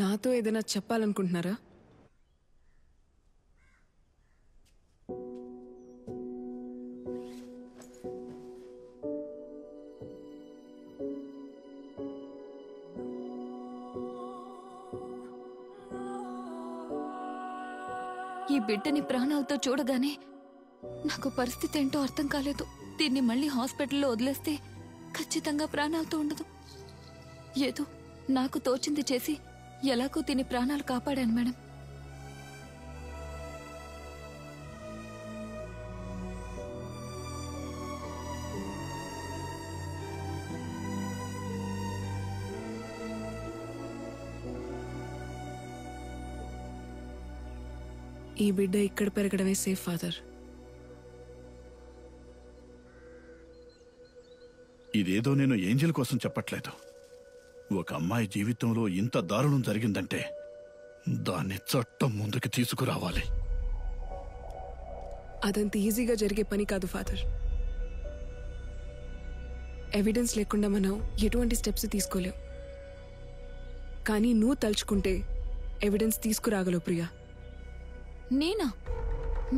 నాతో ఏదైనా చెప్పాలనుకుంటున్నారా? ఈ బిడ్డని ప్రాణాలతో చూడగానే నాకు పరిస్థితి ఏంటో అర్థం కాలేదు. దీన్ని మళ్ళీ హాస్పిటల్లో వదిలేస్తే ఖచ్చితంగా ప్రాణాలతో ఉండదు. ఏదో నాకు తోచింది చేసి ఎలాగో దీని ప్రాణాలు కాపాడాను మేడం. ఈ బిడ్డ ఇక్కడ పెరగడమే సేఫ్ ఫాదర్. ఇదేదో నేను ఏంజెల్ కోసం చెప్పట్లేదు. ఒక అమ్మాయి జీవితంలో ఇంత దారుణం జరిగిందంటే దాన్ని చట్టం ముందుకు తీసుకురావాలి. అదంత ఈజీగా జరిగే పని కాదు ఫాదర్. ఎవిడెన్స్ లేకుండా మనం ఎటువంటి స్టెప్స్ తీసుకోలేం. కానీ నువ్వు తలుచుకుంటే ఎవిడెన్స్ తీసుకురాగలవు ప్రియా. నేనా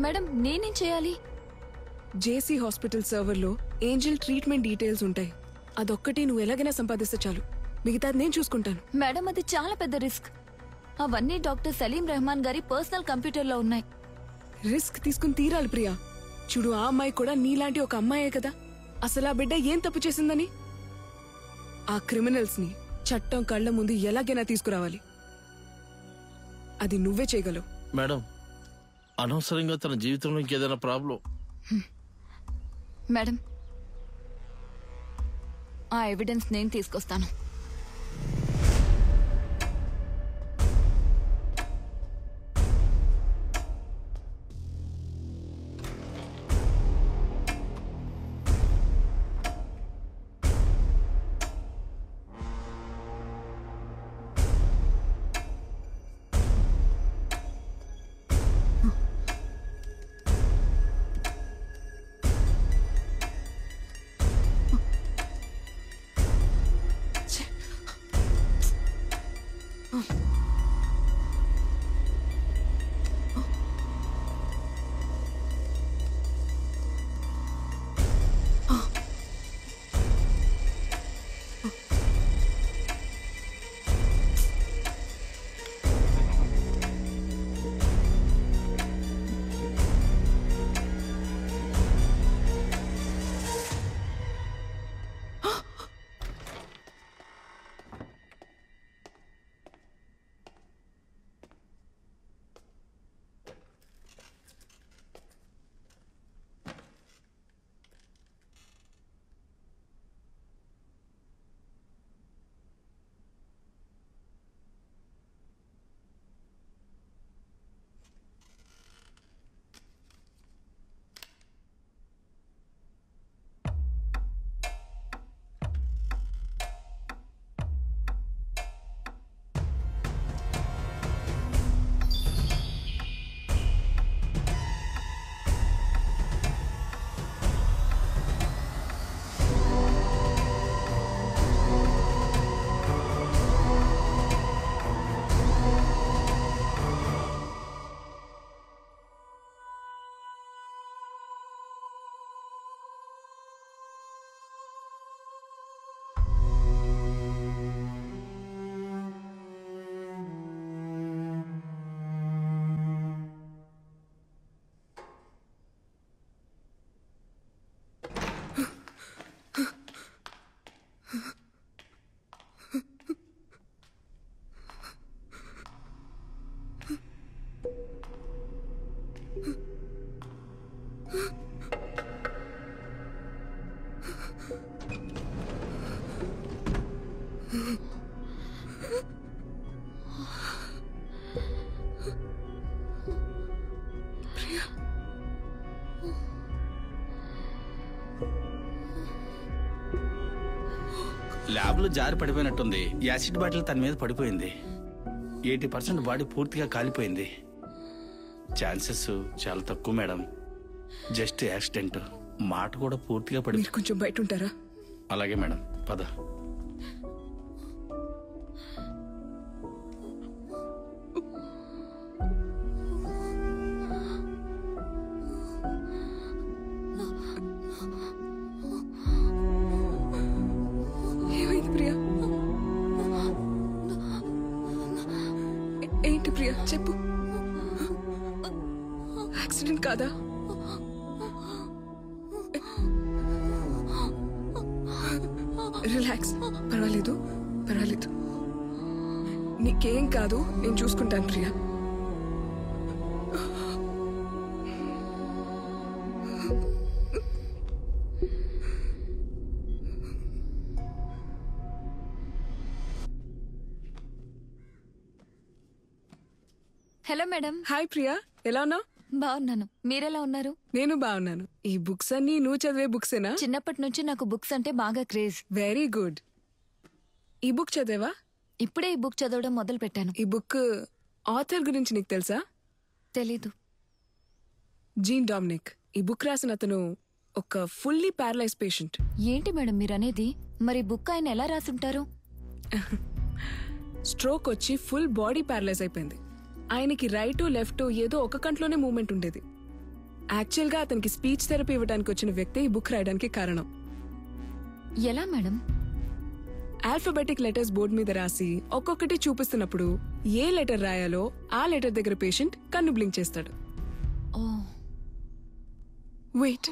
మేడం? నేనేం చేయాలి? జేసీ హాస్పిటల్ సర్వర్లో ఏంజెల్ ట్రీట్మెంట్ డీటెయిల్స్ ఉంటాయి. అదొక్కటి నువ్వు ఎలాగైనా సంపాదిస్తే చాలు, మిగతాది నేను చూసుకుంటాను. మేడం, అది చాలా పెద్ద రిస్క్. అవన్నీ డాక్టర్ సలీం రెహమాన్ గారి పర్సనల్ కంప్యూటర్లో ఉన్నాయి. రిస్క్ తీసుకుని తీరాలి ప్రియా. చూడు, ఆ అమ్మాయి కూడా నీలాంటి ఒక అమ్మాయే కదా. అసలు ఆ బిడ్డ ఏం తప్పు చేసిందని? ఆ క్రిమినల్స్ ని చట్టం కళ్ళ ముందు ఎలాగైనా తీసుకురావాలి. అది నువ్వే చేయగలవు. మేడం, అనవసరంగా తన జీవితంలో ఇంకేదైనా ప్రాబ్లం? మేడం, ఆ ఎవిడెన్స్ నేను తీసుకొస్తాను. ల్యాబ్ లో జారి పడిపోయినట్టుంది. యాసిడ్ బాటిల్ తన మీద పడిపోయింది. 80% బాడీ పూర్తిగా కాలిపోయింది. ఛాన్సెస్ చాలా తక్కువ మేడం. Just accident. మాట కూడా పూర్తిగా పడి. కొంచెం బయట ఉంటారా? అలాగే మేడం, పద. ఏమైంది ప్రియా? ఏంటి ప్రియా చెప్పు. యాక్సిడెంట్ కాదా? రిలాక్స్, పర్వాలేదు పర్వాలేదు, నీకేం కాదు, నేను చూసుకుంటాను Priya. Hello madam. Hi Priya, ఎలా ఉన్నావు? బాగున్నాను, మీరెలా ఉన్నారు? నేను బాగున్నాను. ఈ బుక్స్ అన్ని నువ్వు చదివే బుక్సేనా? చిన్నప్పటి నుంచి నాకు బుక్స్ అంటే బాగా క్రేజ్. Very good. ఈ బుక్ చదివా? ఇప్పుడే ఈ బుక్ చదవడం మొదలు పెట్టాను. ఈ బుక్ ఆథర్ గురించి నీకు తెలుసా? తెలీదు. Gene Dominic. ఈ బుక్ రాసిన అతను ఒక ఫుల్లీ ప్యారలైజ్ పేషెంట్. ఏంటి మేడం మీరనేది? మరి బుక్ ఆయన ఎలా రాసుంటారు? స్ట్రోక్ వచ్చి ఫుల్ బాడీ ప్యారలైజ్ అయిపోయింది. ఆయనకి రైట్ లెఫ్ట్ ఏదో ఒక కంట్లోనే మూమెంట్ ఉండేది. యాక్చువల్ గా అతనికి స్పీచ్ థెరపీ ఇవ్వడానికి వచ్చిన వ్యక్తి ఈ బుక్ రాయడానికి కారణం. ఎలా మేడం? ఆల్ఫాబెటిక్ లెటర్స్ బోర్డు మీద రాసి ఒక్కొక్కటి చూపిస్తున్నప్పుడు ఏ లెటర్ రాయాలో ఆ లెటర్ దగ్గర పేషెంట్ కన్ను బ్లింక్ చేస్తాడు. వెయిట్,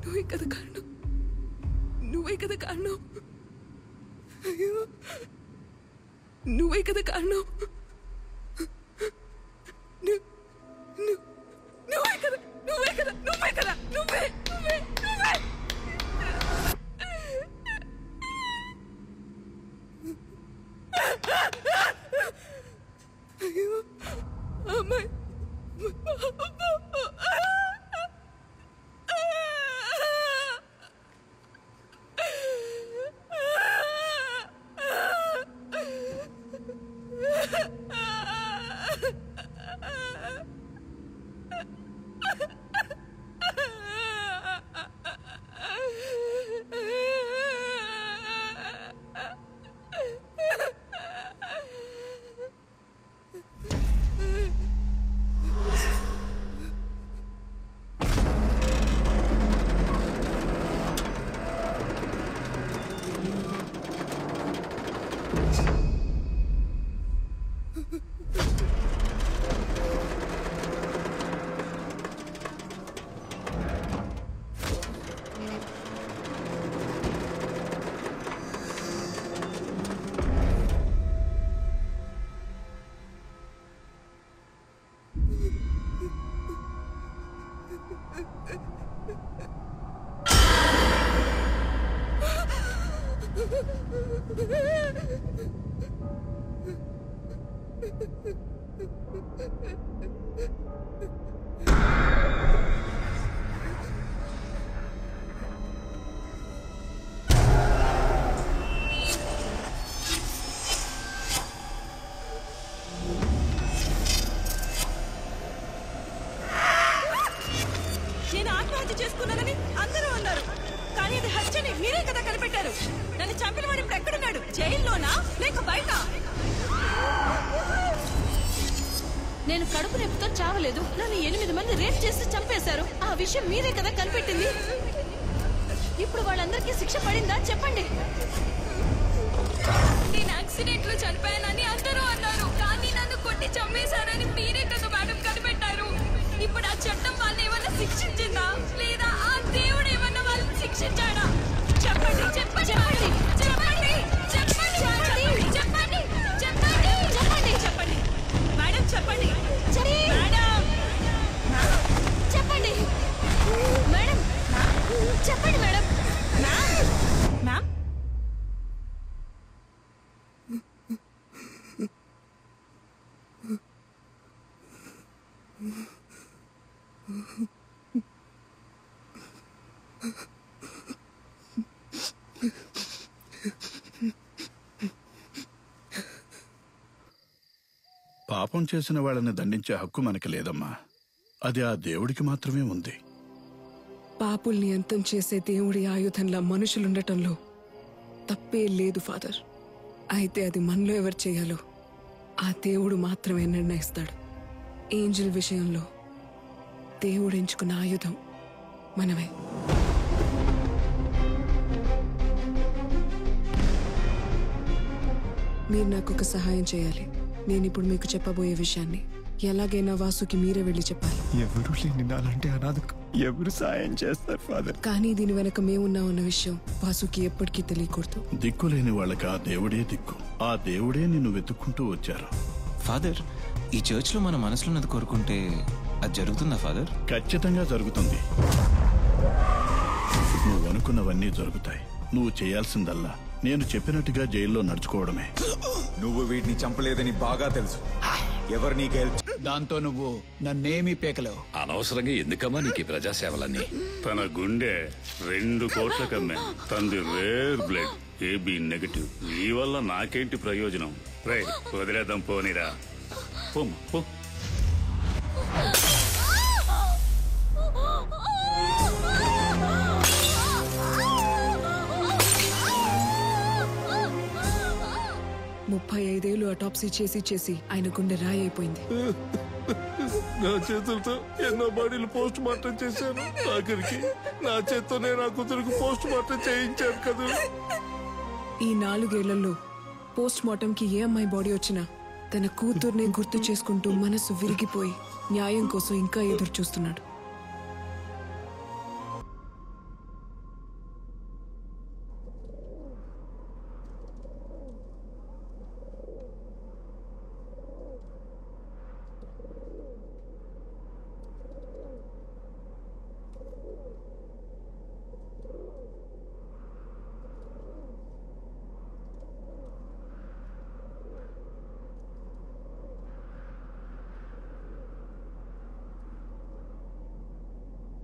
నువ్వే కదా కారణం, నువ్వే కదా కారణం, నువ్వే కదా కారణం, నువ్వే కదా, నువ్వే కదా, నువ్వే కదా, నువ్వే నువ్వే నువ్వే. అమ్మాయి నేను ఆత్మహత్య చేసుకున్నానని అందరూ అన్నారు. కానీ అది హత్యని మీరే కదా కనిపెట్టారు. నన్ను చంపిన వాడు ఇప్పుడు ఎక్కడున్నాడు? జైల్లోనా లేక బయట? నేను కడుపు నొప్పితో చావలేదు. నన్ను 8 మంది రేప్ చేసి చంపేశారు. ఆ విషయం మీరే కదా కనిపెట్టింది. ఇప్పుడు వాళ్ళందరికీ శిక్ష పడిందా చెప్పండి. నేను యాక్సిడెంట్ లో చనిపోయానని అందరూ అన్నారు, కానీ నన్ను కొట్టి చంపేశారని మీరే కదా మేడం కనిపెట్టారు. ఇప్పుడు ఆ చట్టం వాళ్ళని ఏమన్నా శిక్షించిందా లేదా ఆ దేవుడు ఏమన్నా వాళ్ళని శిక్షించాడా? చెప్పండి చెప్పండి చెప్పండి చెప్పండి చెప్పండి చెప్పండి చెప్పండి చెప్పండి చెప్పండి మేడం చెప్పండి మేడం చెప్పండి మేడం చెప్పండి మేడం. మ్యామ్ పాపం చేసిన వాళ్ళని దండించే హక్కు మనకి లేదమ్మా. అది ఆ దేవుడికి మాత్రమే ఉంది. పాపుల్ని అంతం చేసే దేవుడి ఆయుధంలా మనుషులుండటంలో తప్పే లేదు ఫాదర్. అయితే అది మనలో ఎవరు చేయాలో ఆ దేవుడు మాత్రమే నిర్ణయిస్తాడు. ఏంజల్ విషయంలో దేవుడు ఎంచుకున్న ఆయుధం మనమే. మీరు నాకు ఒక సహాయం చేయాలి. నేనిప్పుడు మీకు చెప్పబోయే విషయాన్ని ఎలాగైనా వాసుకి మీరే వెళ్ళి చెప్పాలి. ఎవరు లేని నాలంటే అనాథకు ఎవరు సాయం చేస్తారు ఫాదర్? కానీ దీని వెనక మేమున్నామన్న విషయం వాసుకి ఎప్పటికీ తెలియకూడదు. దిక్కులేని వాళ్ళకి ఆ దేవుడే దిక్కు. ఆ దేవుడే నిన్ను వెతుక్కుంటూ వచ్చారు. ఫాదర్, ఈ చర్చ్ లో మన మనసులో ఉన్నది కోరుకుంటే అది జరుగుతుందా ఫాదర్? ఖచ్చితంగా జరుగుతుంది. నువ్వు అనుకున్నవన్నీ జరుగుతాయి. నువ్వు చేయాల్సిందల్లా నేను చెప్పినట్టుగా జైల్లో నడుచుకోవడమే. నువ్వు వీటిని చంపలేదని బాగా తెలుసు. ఎవరు నీకు హెల్ప్? దాంతో నువ్వు నన్నేమీ పేకలేవు. అనవసరంగా ఎందుకమ్మా నీకు ఈ ప్రజాసేవలన్నీ? తన గుండె 2 కోట్ల కమ్మే తంది రేర్ బ్లడ్ AB నెగటివ్. ఈ వల్ల నాకేంటి ప్రయోజనం? రే వదిలేద్దాం పోనీరా. పో 35 ఏళ్ళు అటాప్సీ చేసి ఆయన గుండె రాయి అయిపోయింది. నా చేతులతో ఎన్నో బాడీలు పోస్ట్ మార్టం చేశాను. ఆఖరికి నా చేత్తోనే నా కూతురికి పోస్ట్ మార్టం చేయించాను కదా. ఈ 4 ఏళ్లలో పోస్ట్ మార్టం కి ఏ అమ్మాయి బాడీ వచ్చినా తన కూతుర్నే గుర్తు చేసుకుంటూ మనసు విరిగిపోయి న్యాయం కోసం ఇంకా ఎదురు చూస్తున్నాడు.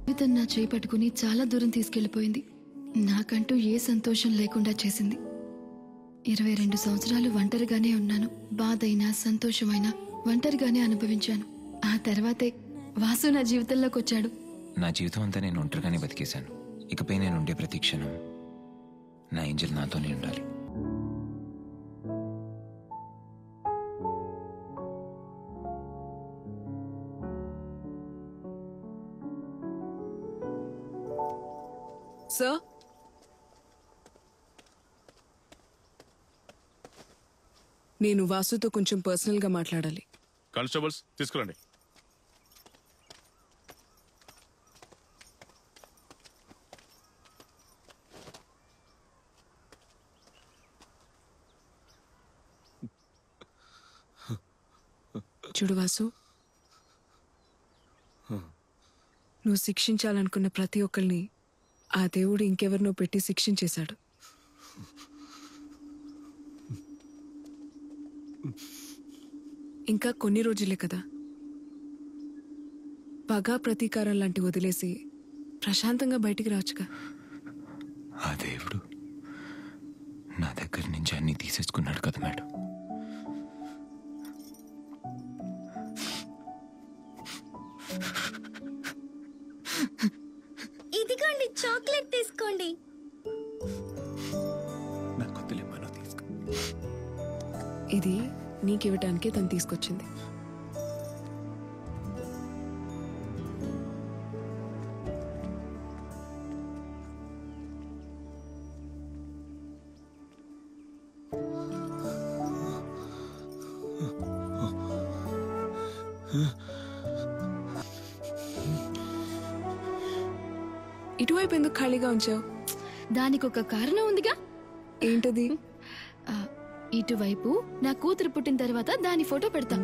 జీవితం నా చేయి పట్టుకుని చాలా దూరం తీసుకెళ్లిపోయింది. నాకంటూ ఏ సంతోషం లేకుండా చేసింది. 22 సంవత్సరాలు ఒంటరిగానే ఉన్నాను. బాధైనా సంతోషమైనా ఒంటరిగానే అనుభవించాను. ఆ తర్వాతే వాసు నా జీవితంలోకి వచ్చాడు. నా జీవితం అంతా నేను ఒంటరిగానే బతికేశాను. ఇకపై నేను ఉండే ప్రతి క్షణం నా ఏంజల్ నాతోనే ఉండాలి. సార్, నేను వాసుతో కొంచెం పర్సనల్ గా మాట్లాడాలి. కానిస్టేబుల్స్ తీసుకురండి. చూడు వాసు, నువ్వు శిక్షించాలనుకున్న ప్రతి ఒక్కరిని ఆ దేవుడు ఇంకెవరినో పెట్టి శిక్షించేశాడు. ఇంకా కొన్ని రోజులే కదా. పగా ప్రతీకారం లాంటి వదిలేసి ప్రశాంతంగా బయటికి రావచ్చుగా. ఆ దేవుడు నా దగ్గర నుంచి అన్ని తీసేసుకున్నాడు కదా మేడం. ఇదిగోండి చాక్లెట్. చాక్లెట్ తీసుకోండి. ఇది నీకివ్వటానికే తను తీసుకొచ్చింది. ఇటువైపు ఎందుకు ఖాళీగా ఉంచావు? దానికి ఒక కారణం ఉందిగా. ఏంటది? ఇటువైపు నా కూతురు పుట్టిన తర్వాత దాని ఫోటో పెడతా.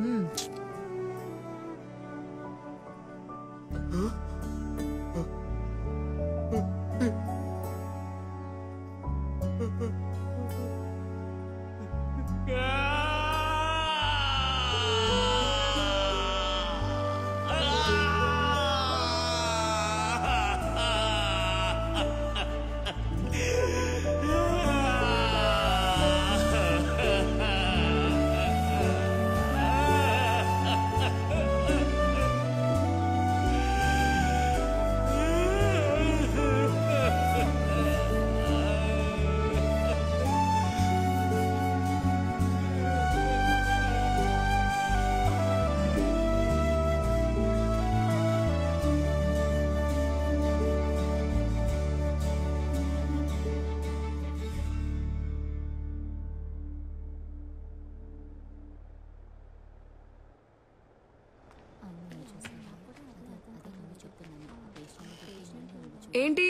ఏంటి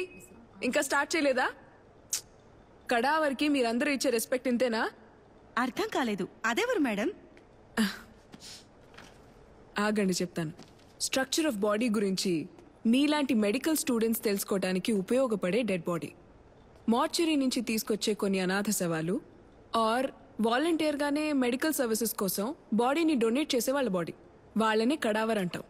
ఇంకా స్టార్ట్ చేయలేదా? కడావరికి మీరందరూ ఇచ్చే రెస్పెక్ట్ ఇంతేనా? అర్థం కాలేదు. అదెవరు మేడం? ఆగండి చెప్తాను. స్ట్రక్చర్ ఆఫ్ బాడీ గురించి మీలాంటి మెడికల్ స్టూడెంట్స్ తెలుసుకోవడానికి ఉపయోగపడే డెడ్ బాడీ, మార్చరీ నుంచి తీసుకొచ్చే కొన్ని అనాథ శవాలు, ఆర్ వాలంటీర్గానే మెడికల్ సర్వీసెస్ కోసం బాడీని డొనేట్ చేసే వాళ్ళ బాడీ, వాళ్ళనే కడావర్ అంటాం.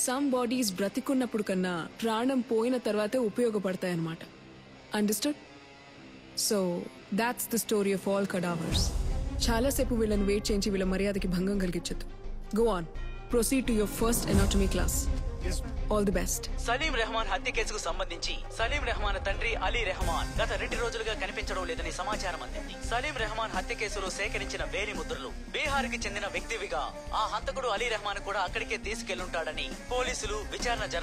సమ్ బాడీస్ బ్రతికున్నప్పుడు కన్నా ప్రాణం పోయిన తర్వాతే ఉపయోగపడతాయన్నమాట. Understood? So that's the story of all cadavers. చాలాసేపు వీళ్ళని వెయిట్ చేయించి వీళ్ళ మర్యాదకి భంగం కలిగించద్దు. Go on, proceed to your first anatomy class. All the best. Saleem Rehman హత్య కేసుకు సంబంధించి సలీం రెహమాన్ తండ్రి అలీ రెహమాన్ గత 2 రోజులుగా కనిపించడం లేదని సమాచారం అందింది. సలీం రెహమాన్ హత్య కేసులో సేకరించిన వేలి ముద్రలు బీహార్ కి చెందిన వ్యక్తివిగా ఆ హంతకుడు అలీ రెహమాన్ కూడా అక్కడికే తీసుకెళ్లుంటాడని పోలీసులు విచారణ